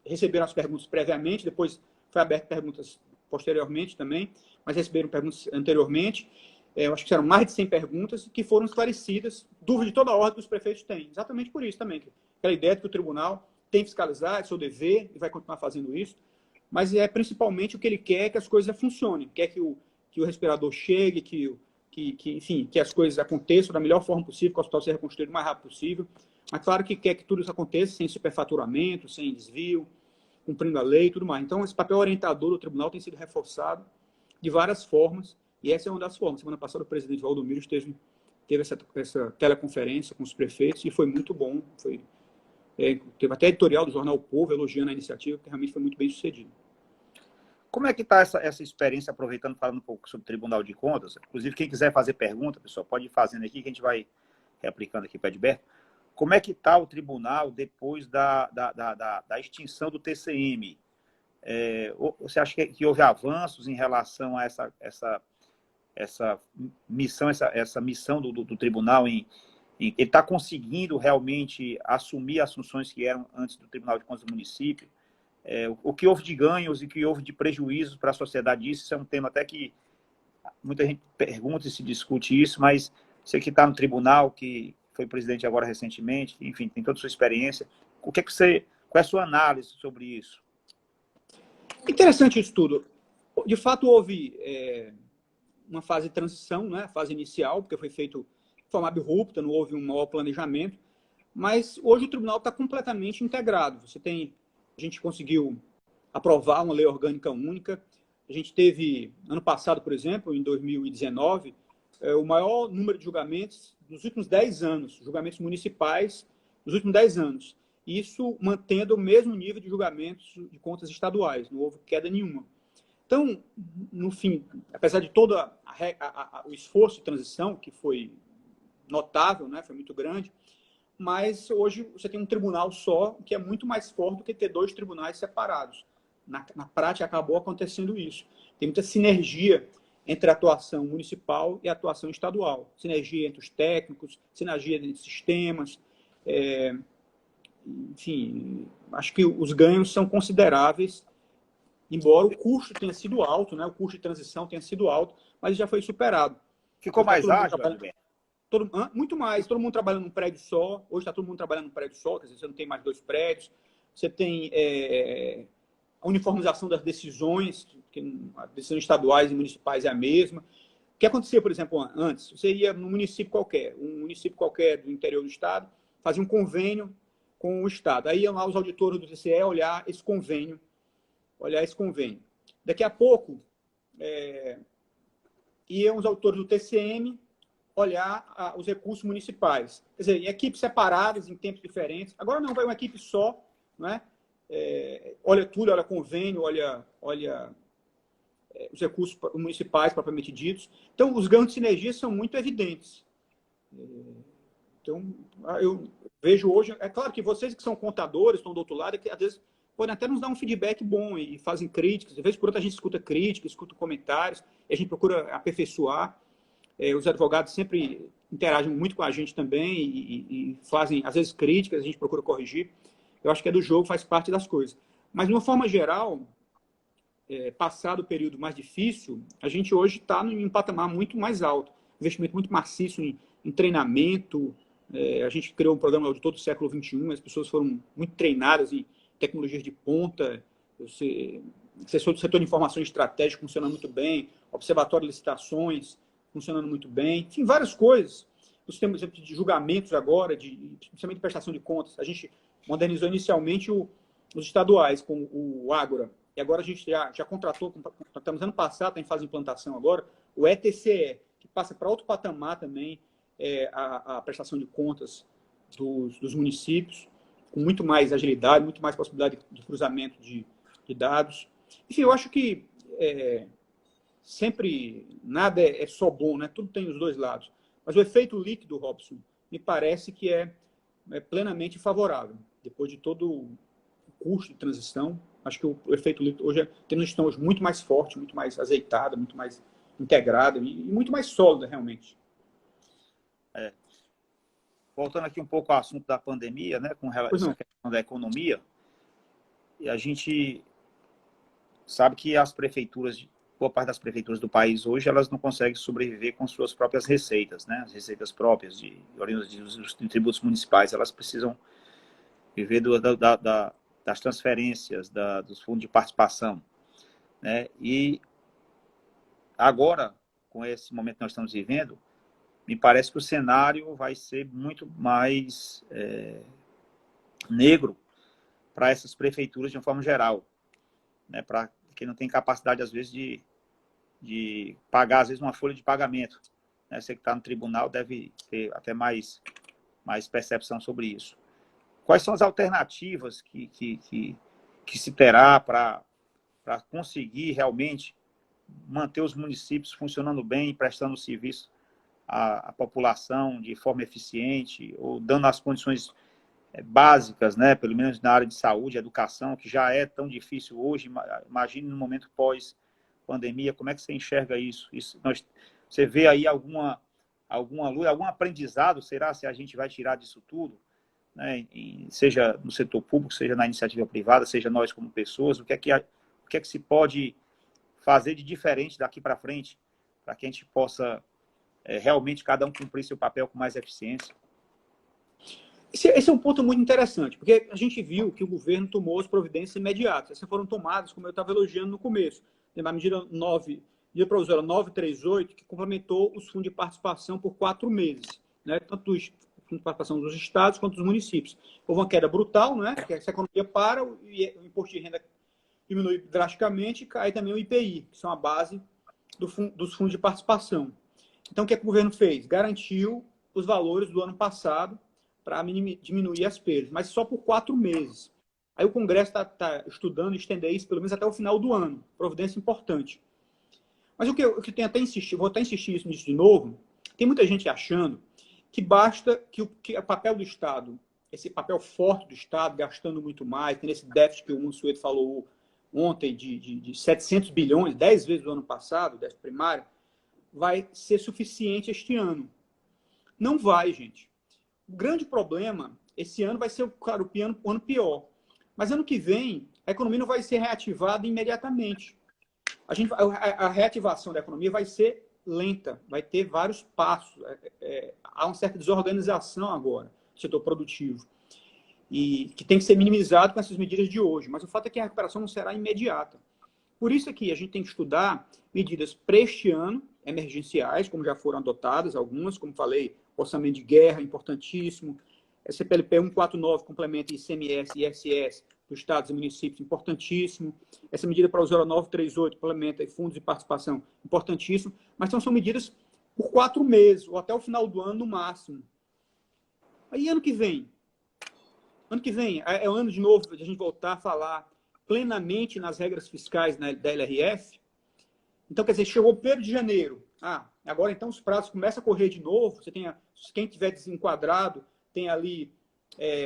receberam as perguntas previamente, depois foi aberto perguntas posteriormente também, mas receberam perguntas anteriormente. Eu acho que eram mais de 100 perguntas que foram esclarecidas, dúvidas de toda a ordem que os prefeitos têm. Exatamente por isso também. Aquela ideia de que o tribunal tem que fiscalizar, é seu dever, e vai continuar fazendo isso, mas principalmente o que ele quer é que as coisas funcionem, quer que o respirador chegue, enfim, que as coisas aconteçam da melhor forma possível, que o hospital seja reconstruído o mais rápido possível. Mas claro que quer que tudo isso aconteça sem superfaturamento, sem desvio, cumprindo a lei e tudo mais. Então, esse papel orientador do tribunal tem sido reforçado de várias formas, e essa é uma das formas. Semana passada, o presidente Valdomiro teve essa teleconferência com os prefeitos e foi muito bom. Teve até editorial do jornal O Povo elogiando a iniciativa, que realmente foi muito bem sucedida. Como é que está essa experiência, aproveitando, falando um pouco sobre o Tribunal de Contas? Inclusive, quem quiser fazer pergunta, pessoal, pode ir fazendo aqui, que a gente vai replicando aqui para o Edberto. Como é que está o tribunal depois da extinção do TCM? Você acha que houve avanços em relação a essa missão do tribunal ele está conseguindo realmente assumir as funções que eram antes do Tribunal de Contas do município? O que houve de ganhos e o que houve de prejuízos para a sociedade? Isso é um tema até que muita gente pergunta e se discute isso, mas você que está no tribunal, que foi presidente agora recentemente, enfim, tem toda a sua experiência, qual é a sua análise sobre isso? Interessante isso tudo. De fato, houve uma fase de transição, né? Fase inicial, porque foi feito de forma abrupta, não houve um maior planejamento, mas hoje o tribunal está completamente integrado. A gente conseguiu aprovar uma lei orgânica única. A gente teve, ano passado, por exemplo, em 2019, o maior número de julgamentos nos últimos 10 anos, julgamentos municipais nos últimos 10 anos. Isso mantendo o mesmo nível de julgamentos de contas estaduais, não houve queda nenhuma. Então, no fim, apesar de todo o esforço de transição, que foi notável, né, foi muito grande, mas hoje você tem um tribunal só, que é muito mais forte do que ter 2 tribunais separados. Na prática, acabou acontecendo isso. Tem muita sinergia entre a atuação municipal e a atuação estadual. Sinergia entre os técnicos, sinergia entre sistemas. Enfim, acho que os ganhos são consideráveis, embora o custo tenha sido alto, né? O custo de transição tenha sido alto, mas já foi superado. Ficou mais ágil, Alberto? Muito mais, todo mundo trabalhando num prédio só. Hoje está todo mundo trabalhando num prédio só, quer dizer, você não tem mais 2 prédios. Você tem a uniformização das decisões, que as decisões estaduais e municipais é a mesma. O que acontecia, por exemplo, antes? Você ia num município qualquer, um município qualquer do interior do estado, fazia um convênio com o estado. Aí iam lá os auditores do TCE olhar esse convênio. Daqui a pouco, iam os auditores do TCM olhar os recursos municipais. Quer dizer, em equipes separadas, em tempos diferentes. Agora não, vai uma equipe só, né? Olha tudo, olha convênio, olha os recursos municipais propriamente ditos. Então, os ganhos de sinergia são muito evidentes. Então, eu vejo hoje... É claro que vocês que são contadores, estão do outro lado, que às vezes podem até nos dar um feedback bom e fazem críticas. De vez por outra, a gente escuta críticas, escuta comentários, e a gente procura aperfeiçoar. Os advogados sempre interagem muito com a gente também e fazem, às vezes, críticas, a gente procura corrigir. Eu acho que é do jogo, faz parte das coisas. Mas, de uma forma geral, passado o período mais difícil, a gente hoje está em um patamar muito mais alto. Investimento muito maciço em treinamento. A gente criou um programa de todo o século XXI, as pessoas foram muito treinadas em tecnologias de ponta, o setor de informações estratégicas funcionando muito bem, observatório de licitações funcionando muito bem, enfim, várias coisas. O sistema de julgamentos agora, principalmente de prestação de contas, a gente modernizou inicialmente os estaduais com o Ágora, e agora a gente já contratou, estamos ano passado, está em fase de implantação agora, o ETCE, que passa para outro patamar também, a prestação de contas dos municípios, com muito mais agilidade, muito mais possibilidade de cruzamento de dados. Enfim, eu acho que sempre nada é só bom, né? Tudo tem os dois lados. Mas o efeito líquido, Robson, me parece que é plenamente favorável. Depois de todo o custo de transição, acho que o efeito líquido hoje tem uma gestão hoje muito mais forte, muito mais azeitada, muito mais integrada e muito mais sólida, realmente. Voltando aqui um pouco ao assunto da pandemia, né, com relação à questão da economia, e a gente sabe que as prefeituras, boa parte das prefeituras do país hoje, elas não conseguem sobreviver com suas próprias receitas, né, as receitas próprias de tributos municipais, elas precisam viver das transferências, dos fundos de participação, né, e agora, com esse momento que nós estamos vivendo, me parece que o cenário vai ser muito mais negro para essas prefeituras de uma forma geral, né? Para quem não tem capacidade, às vezes, de pagar, às vezes, uma folha de pagamento, né? Você que está no tribunal deve ter até mais percepção sobre isso. Quais são as alternativas que se terá para conseguir realmente manter os municípios funcionando bem e prestando serviço à população de forma eficiente, ou dando as condições básicas, né, pelo menos na área de saúde, educação, que já é tão difícil hoje. Imagine no momento pós-pandemia, como é que você enxerga isso? Você vê aí alguma luz, algum aprendizado, será, se a gente vai tirar disso tudo, né, seja no setor público, seja na iniciativa privada, seja nós como pessoas, o que é que se pode fazer de diferente daqui para frente, para que a gente possa realmente cada um cumprir seu papel com mais eficiência? Esse é um ponto muito interessante, porque a gente viu que o governo tomou as providências imediatas. Essas foram tomadas, como eu estava elogiando no começo, na medida provisória 938, que complementou os fundos de participação por 4 meses, né? Tanto os fundos de participação dos estados quanto dos municípios. Houve uma queda brutal, né? Que essa economia para, o imposto de renda diminui drasticamente, e cai também o IPI, que são a base dos fundos de participação. Então, o que o governo fez? Garantiu os valores do ano passado para diminuir as perdas, mas só por 4 meses. Aí o Congresso está estudando estender isso pelo menos até o final do ano. Providência importante. Mas o que eu tenho até insistir, vou até insistir nisso de novo, tem muita gente achando que basta que o papel do Estado, esse papel forte do Estado, gastando muito mais, tem esse déficit que o Mansueto falou ontem de 700 bilhões, 10 vezes do ano passado, déficit primário, vai ser suficiente este ano. Não vai, gente. O grande problema, esse ano vai ser, claro, o ano pior. Mas ano que vem, a economia não vai ser reativada imediatamente. A reativação da economia vai ser lenta, vai ter vários passos. Há uma certa desorganização agora do setor produtivo, e que tem que ser minimizado com essas medidas de hoje. Mas o fato é que a recuperação não será imediata. Por isso aqui a gente tem que estudar medidas para este ano, emergenciais, como já foram adotadas algumas, como falei, orçamento de guerra, importantíssimo. CPLP 149 complementa ICMS e ISS dos estados e municípios, importantíssimo. Essa medida para o 0938 complementa fundos de participação, importantíssimo. Mas são medidas por 4 meses, ou até o final do ano no máximo. Aí ano que vem? Ano que vem é o ano de novo de a gente voltar a falar plenamente nas regras fiscais da LRF. Então, quer dizer, chegou 1º de janeiro. Agora então os prazos começam a correr de novo. Você tem quem tiver desenquadrado tem ali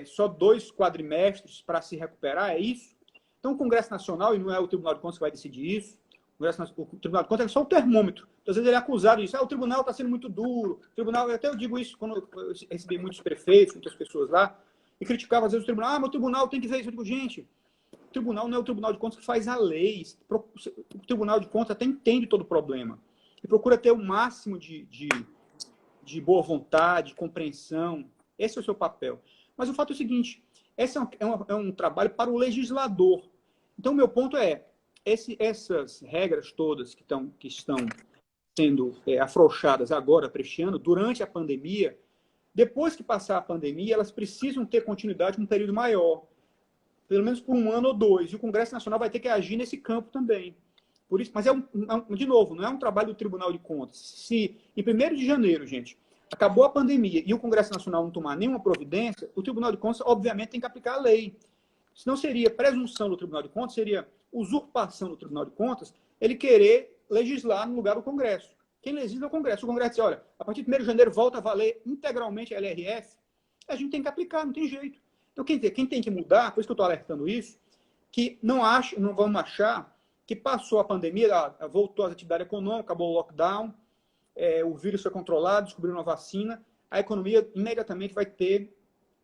só 2 quadrimestres para se recuperar, é isso? Então o Congresso Nacional, e não é o Tribunal de Contas que vai decidir isso, o Tribunal de Contas é só o termômetro. Então, às vezes ele é acusado disso. O tribunal está sendo muito duro. O tribunal, até eu digo isso quando eu recebi muitos prefeitos, muitas pessoas lá, e criticava às vezes o tribunal. Meu tribunal tem que ver isso. Eu digo, gente, o tribunal não é o Tribunal de Contas que faz a lei. O Tribunal de Contas até entende todo o problema. E procura ter o máximo de boa vontade, compreensão. Esse é o seu papel. Mas o fato é o seguinte, esse é um trabalho para o legislador. Então, o meu ponto é, essas regras todas que estão sendo afrouxadas agora, para este ano, durante a pandemia, depois que passar a pandemia, elas precisam ter continuidade um período maior, pelo menos por 1 ano ou 2, e o Congresso Nacional vai ter que agir nesse campo também. Por isso, mas de novo, não é um trabalho do Tribunal de Contas. Se em 1º de janeiro, gente, acabou a pandemia e o Congresso Nacional não tomar nenhuma providência, o Tribunal de Contas, obviamente, tem que aplicar a lei. Senão seria presunção do Tribunal de Contas, seria usurpação do Tribunal de Contas, ele querer legislar no lugar do Congresso. Quem legisla é o Congresso. O Congresso diz, olha, a partir de 1º de janeiro volta a valer integralmente a LRF, a gente tem que aplicar, não tem jeito. Então, quem tem que mudar, por isso que eu estou alertando isso, que não vamos achar que passou a pandemia, voltou às atividades econômicas, acabou o lockdown, o vírus foi controlado, descobriram uma vacina, a economia imediatamente vai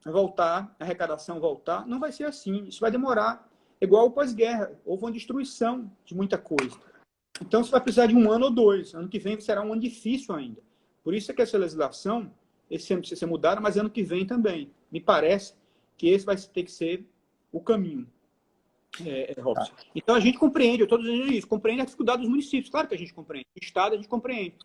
voltar, a arrecadação voltar. Não vai ser assim, isso vai demorar. Igual o pós-guerra, houve uma destruição de muita coisa. Então, você vai precisar de 1 ano ou 2. Ano que vem será um ano difícil ainda. Por isso é que essa legislação, esse ano precisa ser mudada, mas ano que vem também. Me parece que esse vai ter que ser o caminho. Robson. Então, a gente compreende, eu estou dizendo isso, compreende a dificuldade dos municípios. Claro que a gente compreende. O Estado a gente compreende.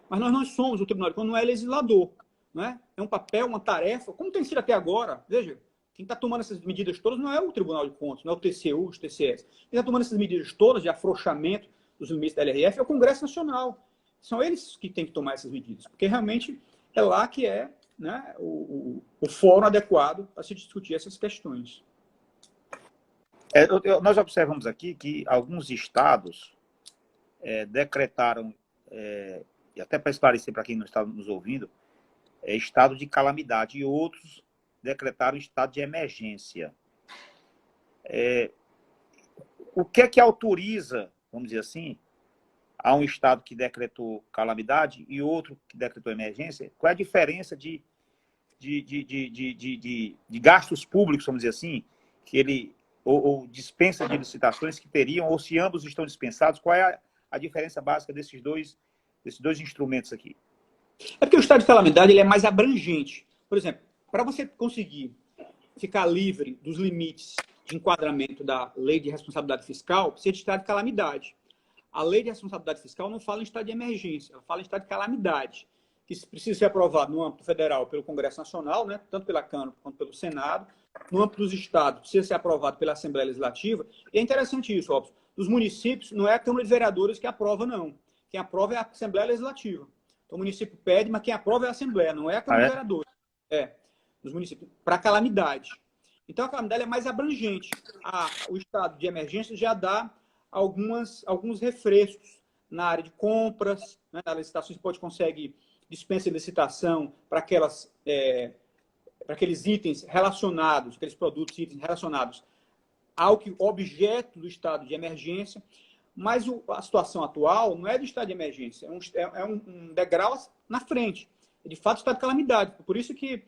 Mas nós não somos o Tribunal de Contas, não é legislador. Não é? É um papel, uma tarefa, como tem sido até agora. Veja, quem está tomando essas medidas todas não é o Tribunal de Contas, não é o TCU, os TCS. Quem está tomando essas medidas todas de afrouxamento dos limites da LRF é o Congresso Nacional. São eles que têm que tomar essas medidas, porque realmente é lá que é, né, o fórum adequado para se discutir essas questões. Nós observamos aqui que alguns estados decretaram, e até para esclarecer para quem não está nos ouvindo, estado de calamidade, e outros decretaram estado de emergência. O que é que autoriza, vamos dizer assim, a um estado que decretou calamidade e outro que decretou emergência? Qual é a diferença de gastos públicos, vamos dizer assim, que ele ou dispensa de licitações que teriam, ou se ambos estão dispensados? Qual é a diferença básica desses dois instrumentos aqui? É porque o estado de calamidade ele é mais abrangente. Por exemplo, para você conseguir ficar livre dos limites de enquadramento da lei de responsabilidade fiscal, precisa de estado de calamidade. A lei de responsabilidade fiscal não fala em estado de emergência, ela fala em estado de calamidade, que precisa ser aprovado no âmbito federal pelo Congresso Nacional, né, tanto pela Câmara quanto pelo Senado. No âmbito dos estados, precisa ser aprovado pela Assembleia Legislativa. E é interessante isso, Robson. Dos municípios, não é a Câmara de Vereadores que aprova, não. Quem aprova é a Assembleia Legislativa. Então, o município pede, mas quem aprova é a Assembleia, não é a Câmara de Vereadores. Dos municípios, para calamidade. Então, a calamidade é mais abrangente. O estado de emergência já dá alguns refrescos na área de compras, né? Na licitação você consegue dispensa de licitação para aqueles itens relacionados, aqueles produtos e itens relacionados ao objeto do estado de emergência. Mas a situação atual não é de estado de emergência, é um degrau na frente. É de fato estado de calamidade. Por isso que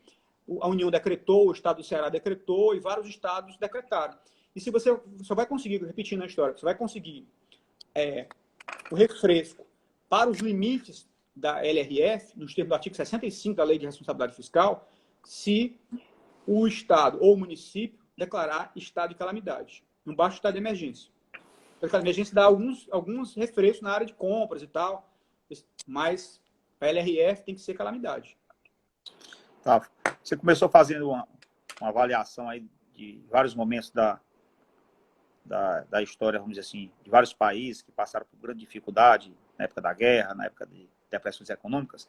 a União decretou, o estado do Ceará decretou e vários estados decretaram. E se você só vai conseguir, repetindo a história, você vai conseguir o refresco para os limites da LRF, nos termos do artigo 65 da Lei de Responsabilidade Fiscal, se o Estado ou o município declarar estado de calamidade. Não basta o estado de emergência. O estado de emergência dá alguns refrescos na área de compras e tal, mas a LRF tem que ser calamidade. Tá. Você começou fazendo uma avaliação aí de vários momentos da história, vamos dizer assim, de vários países que passaram por grande dificuldade na época da guerra, na época de depressões econômicas.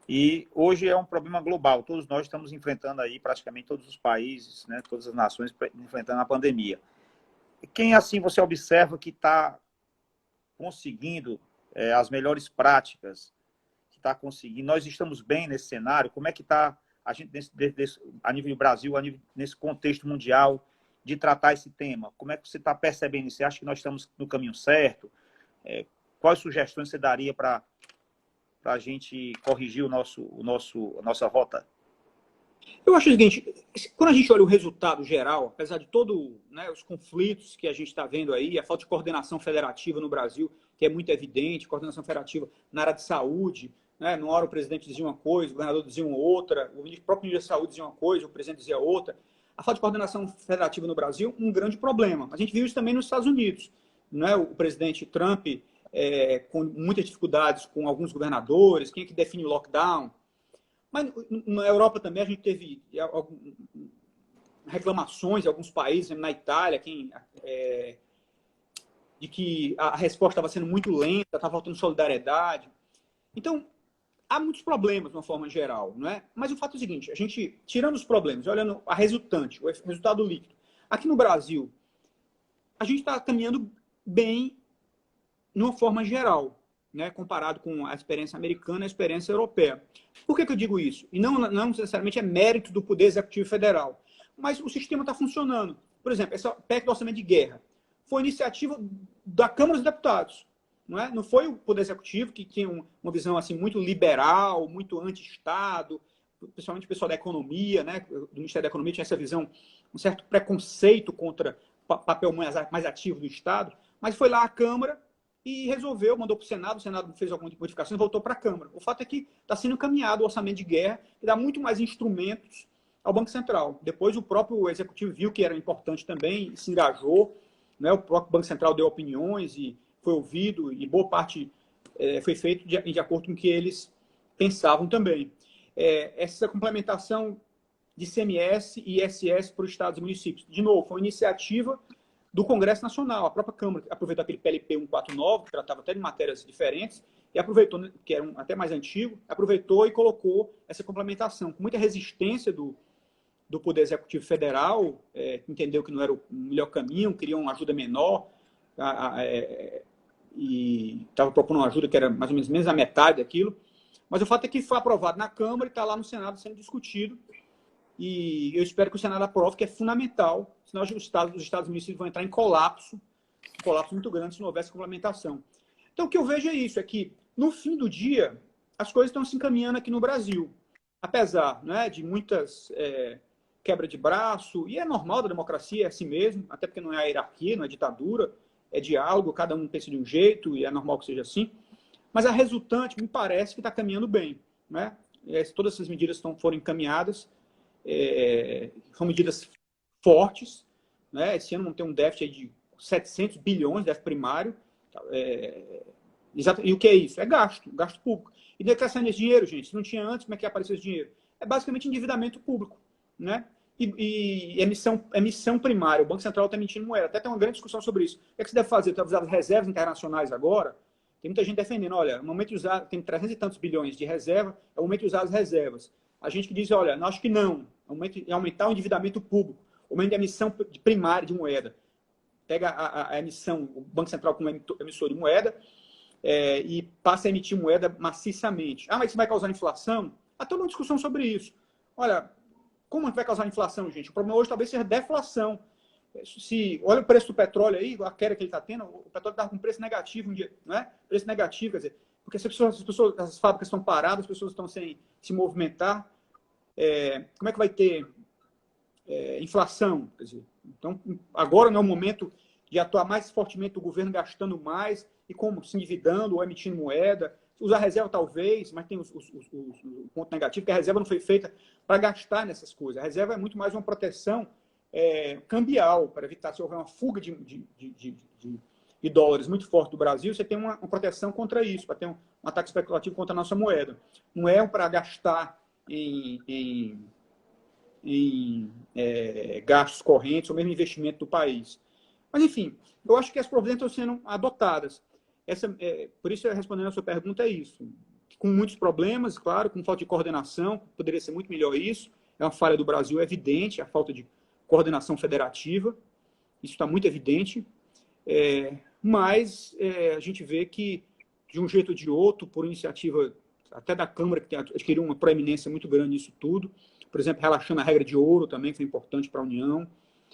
E hoje é um problema global. Todos nós estamos enfrentando aí, praticamente todos os países, né, todas as nações enfrentando a pandemia. E quem, assim, você observa que está conseguindo as melhores práticas, que está conseguindo, nós estamos bem nesse cenário, como é que está a gente, a nível do Brasil, nesse contexto mundial, de tratar esse tema? Como é que você está percebendo isso? Você acha que nós estamos no caminho certo? Quais sugestões você daria para a gente corrigir a nossa rota? Eu acho o seguinte, quando a gente olha o resultado geral, apesar de todos, né, os conflitos que a gente está vendo aí, a falta de coordenação federativa no Brasil, que é muito evidente, coordenação federativa na área de saúde, né, numa hora o presidente dizia uma coisa, o governador dizia uma outra, o próprio ministro da Saúde dizia uma coisa, o presidente dizia outra. A falta de coordenação federativa no Brasil, um grande problema. A gente viu isso também nos Estados Unidos. Né? O presidente Trump, com muitas dificuldades com alguns governadores, quem é que define o lockdown. Mas na Europa também a gente teve reclamações em alguns países, na Itália, de que a resposta estava sendo muito lenta, estava faltando solidariedade. Então, há muitos problemas de uma forma geral, não é? Mas o fato é o seguinte, a gente, tirando os problemas, olhando a resultante, o resultado líquido, aqui no Brasil, a gente está caminhando bem de uma forma geral, né, comparado com a experiência americana e a experiência europeia. Por que eu digo isso? E não necessariamente é mérito do Poder Executivo Federal, mas o sistema está funcionando. Por exemplo, essa PEC do Orçamento de Guerra foi iniciativa da Câmara dos Deputados. Não foi o Poder Executivo, que tinha uma visão assim, muito liberal, muito anti-Estado, principalmente o pessoal da economia, né? Do Ministério da Economia tinha essa visão, um certo preconceito contra o papel mais ativo do Estado, mas foi lá a Câmara e resolveu, mandou para o Senado fez alguma modificação e voltou para a Câmara. O fato é que está sendo encaminhado o orçamento de guerra e dá muito mais instrumentos ao Banco Central. Depois o próprio Executivo viu que era importante também, se engajou, né? O próprio Banco Central deu opiniões e foi ouvido, e boa parte foi feito de acordo com o que eles pensavam também. Essa complementação de ICMS e ISS para os estados e municípios, de novo, foi uma iniciativa do Congresso Nacional. A própria Câmara aproveitou aquele PLP 149, que tratava até de matérias diferentes, e aproveitou, que era até mais antigo, aproveitou e colocou essa complementação, com muita resistência do Poder Executivo Federal, que entendeu que não era o melhor caminho, queria uma ajuda menor, e estava propondo uma ajuda que era mais ou menos a metade daquilo. Mas o fato é que foi aprovado na Câmara e está lá no Senado sendo discutido. E eu espero que o Senado aprove, que é fundamental, senão os estados e municípios vão entrar em colapso, um colapso muito grande se não houvesse complementação. Então, o que eu vejo é isso, é que, no fim do dia, as coisas estão se encaminhando aqui no Brasil. Apesar, né, de muitas quebra de braço, e é normal da democracia, é assim mesmo, até porque não é a hierarquia, não é ditadura, é diálogo, cada um pensa de um jeito, e é normal que seja assim. Mas a resultante, me parece que está caminhando bem. Né? Todas essas medidas foram encaminhadas, são medidas fortes. Né? Esse ano vamos ter um déficit de 700 bilhões, déficit primário. E o que é isso? É gasto público. E declaração desse dinheiro, gente, se não tinha antes, como é que apareceu esse dinheiro? É basicamente endividamento público. Né? E emissão primária. O Banco Central está emitindo moeda. Até tem uma grande discussão sobre isso. O que você deve fazer? Está usando as reservas internacionais agora? Tem muita gente defendendo, olha, no momento de usar, tem 300 e tantos bilhões de reserva, é o momento de usar as reservas. A gente que diz, olha, acho que não. É o momento de aumentar o endividamento público. O momento de emissão primária de moeda. Pega a emissão, o Banco Central como emissor de moeda, e passa a emitir moeda maciçamente. Mas isso vai causar inflação? Há toda uma discussão sobre isso. Olha, como vai causar inflação, gente? O problema hoje talvez seja deflação. Olha o preço do petróleo aí, a queda que ele está tendo, o petróleo está com preço negativo um dia, não é? Preço negativo, quer dizer, porque as fábricas estão paradas, as pessoas estão sem se movimentar, como é que vai ter inflação? Quer dizer, então, agora não é o momento de atuar mais fortemente o governo gastando mais e como se endividando ou emitindo moeda. Usar reserva talvez, mas tem o ponto negativo, que a reserva não foi feita para gastar nessas coisas. A reserva é muito mais uma proteção cambial, para evitar se houver uma fuga de dólares muito forte do Brasil, você tem uma proteção contra isso, para ter um ataque especulativo contra a nossa moeda. Não é para gastar em gastos correntes ou mesmo investimento do país. Mas, enfim, eu acho que as providências estão sendo adotadas. Por isso, respondendo a sua pergunta, é isso. Com muitos problemas, claro, com falta de coordenação, poderia ser muito melhor isso. É uma falha do Brasil evidente, a falta de coordenação federativa. Isso está muito evidente. Mas a gente vê que, de um jeito ou de outro, por iniciativa até da Câmara, que adquiriu uma proeminência muito grande nisso tudo, por exemplo, relaxando a regra de ouro também, que foi importante para a União,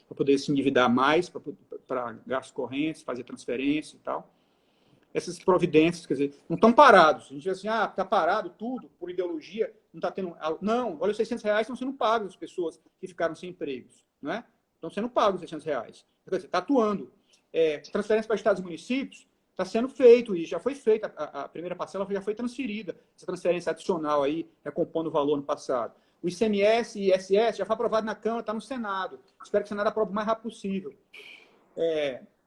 para poder se endividar mais, para gastos correntes, fazer transferência e tal. Essas providências, quer dizer, não estão parados. A gente diz assim, está parado tudo, por ideologia, não está tendo... Não, olha, os R$600 estão sendo pagos às pessoas que ficaram sem empregos, não é? Estão sendo pagos os R$600. Quer dizer, está atuando. Transferência para estados e municípios está sendo feito, e já foi feita, a primeira parcela já foi transferida, essa transferência adicional aí, recompondo o valor no passado. O ICMS e ISS já foi aprovado na Câmara, está no Senado. Espero que o Senado aprove o mais rápido possível.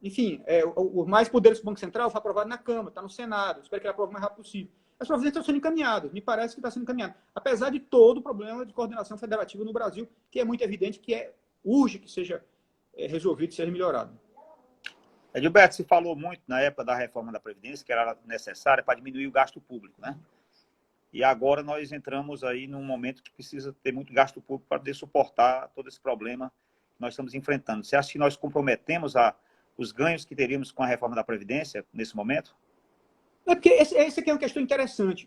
Enfim, os mais poderes do Banco Central foi aprovado na Câmara, está no Senado. Espero que ele aprove o mais rápido possível. As providências estão sendo encaminhadas, me parece que está sendo encaminhado. Apesar de todo o problema de coordenação federativa no Brasil, que é muito evidente que urge que seja resolvido e seja melhorado. Gilberto, se falou muito na época da reforma da Previdência, que era necessária para diminuir o gasto público, né? E agora nós entramos aí num momento que precisa ter muito gasto público para poder suportar todo esse problema que nós estamos enfrentando. Você acha que nós comprometemos os ganhos que teríamos com a reforma da Previdência nesse momento? Porque essa aqui é uma questão interessante.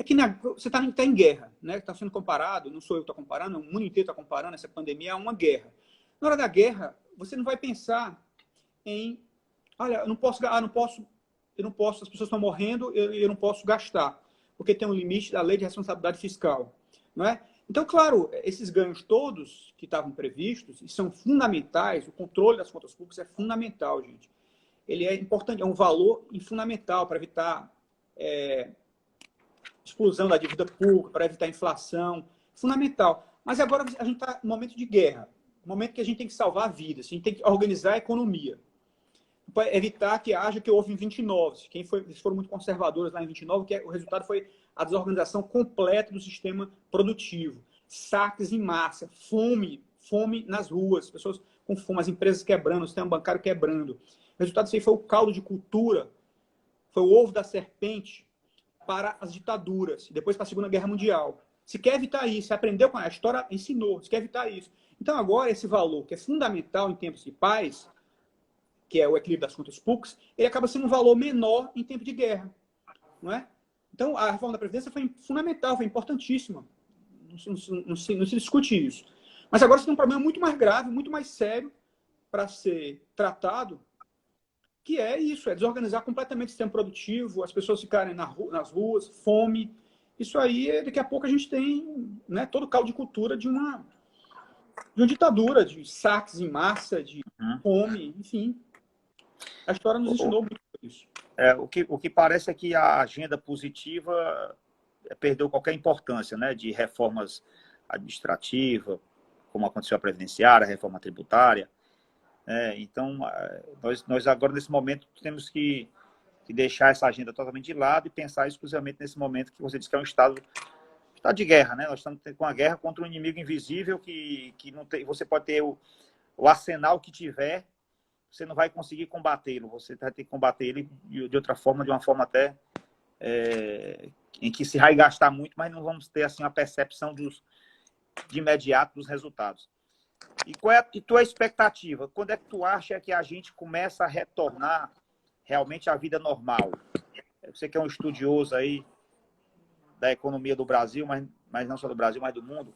Que você está em guerra, né? Está sendo comparado, não sou eu que estou comparando, o mundo inteiro está comparando essa pandemia a uma guerra. Na hora da guerra, você não vai pensar olha, eu não posso, as pessoas estão morrendo, eu não posso gastar, porque tem um limite da lei de responsabilidade fiscal, não é? Então, claro, esses ganhos todos que estavam previstos, e são fundamentais, o controle das contas públicas é fundamental, gente. Ele é importante, é um valor fundamental para evitar explosão da dívida pública, para evitar inflação, fundamental. Mas agora a gente está num momento de guerra, um momento que a gente tem que salvar vidas, a gente tem que organizar a economia, para evitar que haja que houve em 29. Eles foram muito conservadores lá em 29, o resultado foi a desorganização completa do sistema produtivo. Saques em massa, fome nas ruas, pessoas com fome, as empresas quebrando, o sistema bancário quebrando. O resultado disso aí foi o caldo de cultura, foi o ovo da serpente para as ditaduras, e depois para a Segunda Guerra Mundial. Se quer evitar isso, se aprendeu com a história, ensinou, se quer evitar isso. Então agora esse valor, que é fundamental em tempos de paz, que é o equilíbrio das contas públicas, ele acaba sendo um valor menor em tempo de guerra, não é? Então, a reforma da Previdência foi fundamental, foi importantíssima. Não se discute isso. Mas agora você tem um problema muito mais grave, muito mais sério para ser tratado, que é isso, é desorganizar completamente o sistema produtivo, as pessoas ficarem nas ruas, fome. Isso aí, daqui a pouco a gente tem, né, todo o caldo de cultura de uma ditadura, de saques em massa, de fome, enfim. A história nos ensinou muito sobre isso. O que parece é que a agenda positiva perdeu qualquer importância, né, de reformas administrativas, como aconteceu a previdenciária, a reforma tributária. Então, nós agora, nesse momento, temos que deixar essa agenda totalmente de lado e pensar exclusivamente nesse momento que você disse que é um estado de guerra, né? Nós estamos com uma guerra contra um inimigo invisível que não tem, você pode ter o arsenal que tiver, você não vai conseguir combatê-lo, você vai ter que combater ele de outra forma, de uma forma até em que se vai gastar muito, mas não vamos ter assim uma percepção de imediato dos resultados. E qual é a tua expectativa? Quando é que tu acha que a gente começa a retornar realmente à vida normal? Você que é um estudioso aí da economia do Brasil, mas não só do Brasil, mas do mundo,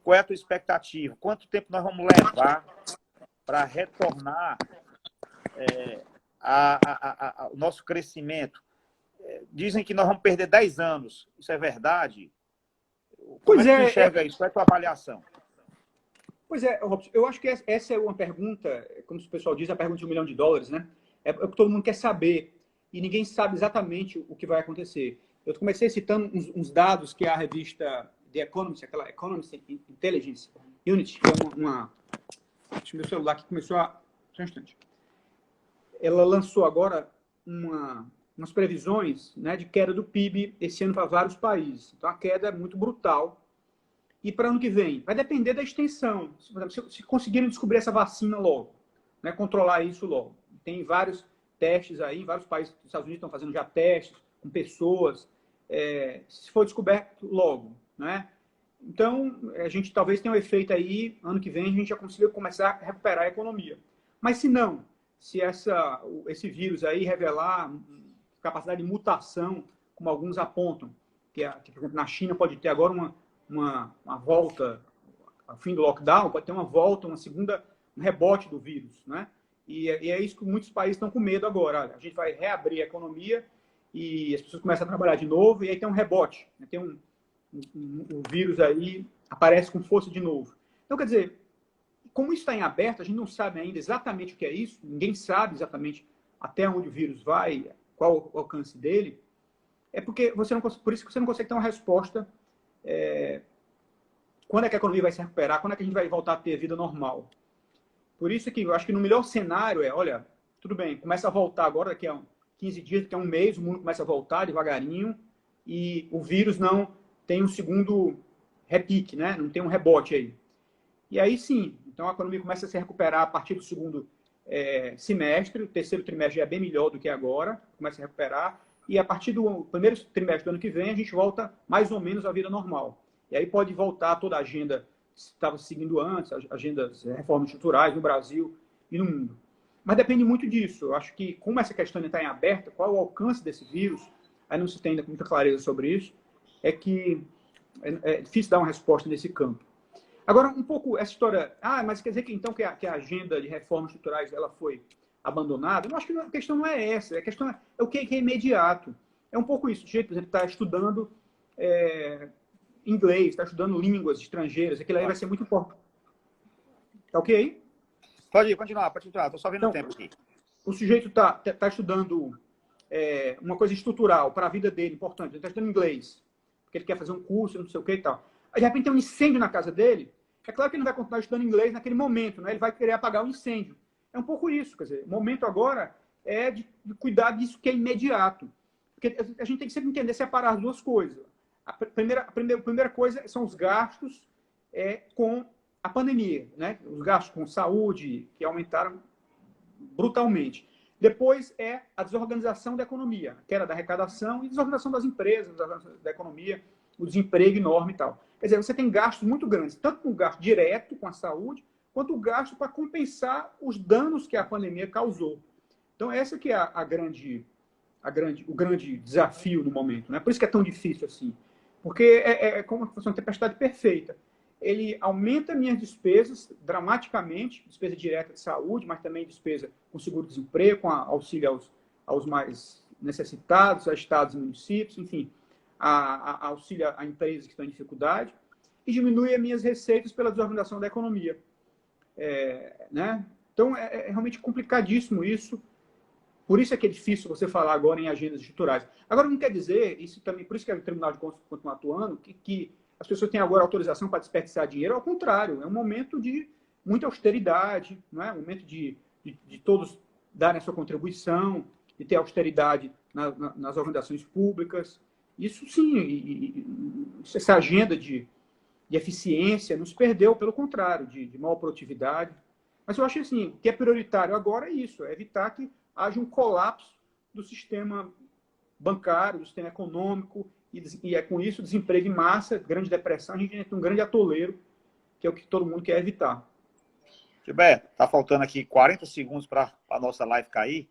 qual é a tua expectativa? Quanto tempo nós vamos levar para retornar o nosso crescimento? Dizem que nós vamos perder 10 anos. Isso é verdade? Como é que tu enxerga isso? Qual é a tua avaliação? Pois é, Robson, eu acho que essa é uma pergunta, como o pessoal diz, a pergunta de $1 milhão, né? É o que todo mundo quer saber. e ninguém sabe exatamente o que vai acontecer. Eu comecei citando uns dados que a revista The Economist, aquela Economist Intelligence Unit, que é uma acho que meu celular aqui começou a... Só um instante. Ela lançou agora umas previsões, né, de queda do PIB esse ano para vários países. Então, a queda é muito brutal. E para o ano que vem? Vai depender da extensão. Se conseguirem descobrir essa vacina logo, né, controlar isso logo. Tem vários testes aí, vários países dos Estados Unidos estão fazendo já testes com pessoas. Se for descoberto logo, né? Então, a gente talvez tenha um efeito aí, ano que vem a gente já consiga começar a recuperar a economia. Mas se não, se esse vírus aí revelar capacidade de mutação, como alguns apontam, que por exemplo, na China pode ter agora uma volta, ao fim do lockdown, pode ter uma volta, um rebote do vírus, né? E é isso que muitos países estão com medo agora. Olha, a gente vai reabrir a economia e as pessoas começam a trabalhar de novo e aí tem um rebote, né? Tem o vírus aí aparece com força de novo. Então, quer dizer, como isso está em aberto, a gente não sabe ainda exatamente o que é isso, ninguém sabe exatamente até onde o vírus vai, qual o alcance dele, por isso que você não consegue ter uma resposta quando é que a economia vai se recuperar, quando é que a gente vai voltar a ter vida normal. Por isso que eu acho que no melhor cenário olha, tudo bem, começa a voltar agora, daqui a 15 dias, daqui a um mês, o mundo começa a voltar devagarinho e o vírus não tem um segundo repique, né? Não tem um rebote aí. E aí sim, então a economia começa a se recuperar a partir do segundo semestre, o terceiro trimestre já é bem melhor do que agora, começa a recuperar, e a partir do primeiro trimestre do ano que vem a gente volta mais ou menos à vida normal. E aí pode voltar toda a agenda que estava seguindo antes, agendas, reformas estruturais no Brasil e no mundo. Mas depende muito disso. Eu acho que, como essa questão está em aberta, qual é o alcance desse vírus, aí não se tem ainda muita clareza sobre isso, que é difícil dar uma resposta nesse campo. Agora, um pouco essa história... mas quer dizer que então que a agenda de reformas estruturais ela foi abandonada? Eu acho que a questão não é essa. A questão é o que é imediato. É um pouco isso. O jeito, por exemplo, está estudando inglês, está estudando línguas estrangeiras. Aquilo aí vai ser muito importante. Tá ok aí? Pode continuar. Estou só vendo o tempo aqui. O sujeito está estudando uma coisa estrutural para a vida dele, importante. Ele está estudando inglês, porque ele quer fazer um curso, não sei o que e tal. Aí, de repente, tem um incêndio na casa dele. É claro que ele não vai continuar estudando inglês naquele momento, né? Ele vai querer apagar o incêndio. É um pouco isso, quer dizer, o momento agora é de cuidar disso que é imediato. Porque a gente tem que sempre entender, separar as duas coisas. A primeira coisa são os gastos com a pandemia, né? Os gastos com saúde, que aumentaram brutalmente. Depois a desorganização da economia, a queda da arrecadação e desorganização das empresas, da economia, o desemprego enorme e tal. Quer dizer, você tem gastos muito grandes, tanto com o gasto direto com a saúde, quanto o gasto para compensar os danos que a pandemia causou. Então, essa que é o grande desafio no momento. Né? Por isso que é tão difícil assim. Porque é como se fosse uma tempestade perfeita. Ele aumenta minhas despesas dramaticamente, despesa direta de saúde, mas também despesa com seguro-desemprego, com auxílio aos mais necessitados, a estados e municípios, enfim, auxílio a empresas que estão em dificuldade, e diminui as minhas receitas pela desorganização da economia. Né? Então, é realmente complicadíssimo isso. Por isso é que é difícil você falar agora em agendas estruturais. Agora, não quer dizer, isso também, por isso que o Tribunal de Contas continua atuando, que as pessoas têm agora autorização para desperdiçar dinheiro. Ao contrário, é um momento de muita austeridade, não é? Um momento de todos darem a sua contribuição, de ter austeridade nas organizações públicas. Isso sim, essa agenda de eficiência não se perdeu, pelo contrário, de maior produtividade. Mas eu acho assim, o que é prioritário agora é isso, é evitar que haja um colapso do sistema bancário, do sistema econômico, e com isso desemprego em massa, grande depressão, a gente entra um grande atoleiro, que é o que todo mundo quer evitar. Gilberto, está faltando aqui 40 segundos para a nossa live cair.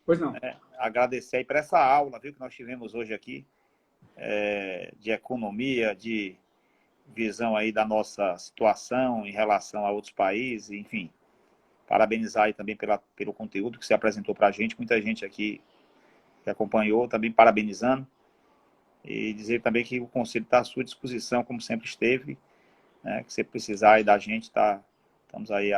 Pois não. Agradecer aí por essa aula, viu, que nós tivemos hoje aqui, de economia, de visão aí da nossa situação em relação a outros países, enfim. Parabenizar aí também pelo conteúdo que você apresentou para a gente, muita gente aqui que acompanhou, também parabenizando. E dizer também que o Conselho está à sua disposição, como sempre esteve, né, que você precisar aí da gente, estamos aí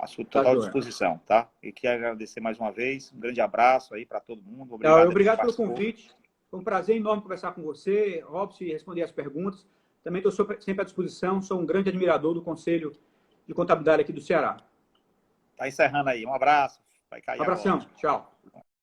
à sua Tá total joia. disposição, tá? E quero agradecer mais uma vez. Um grande abraço aí para todo mundo. Obrigado, Obrigado pelo pastor. convite. Foi um prazer enorme conversar com você, Robson, e responder as perguntas. Também estou sempre à disposição. Sou um grande admirador do Conselho de Contabilidade aqui do Ceará. Tá encerrando aí. Um abraço. Vai cair Abração. agora. Tchau.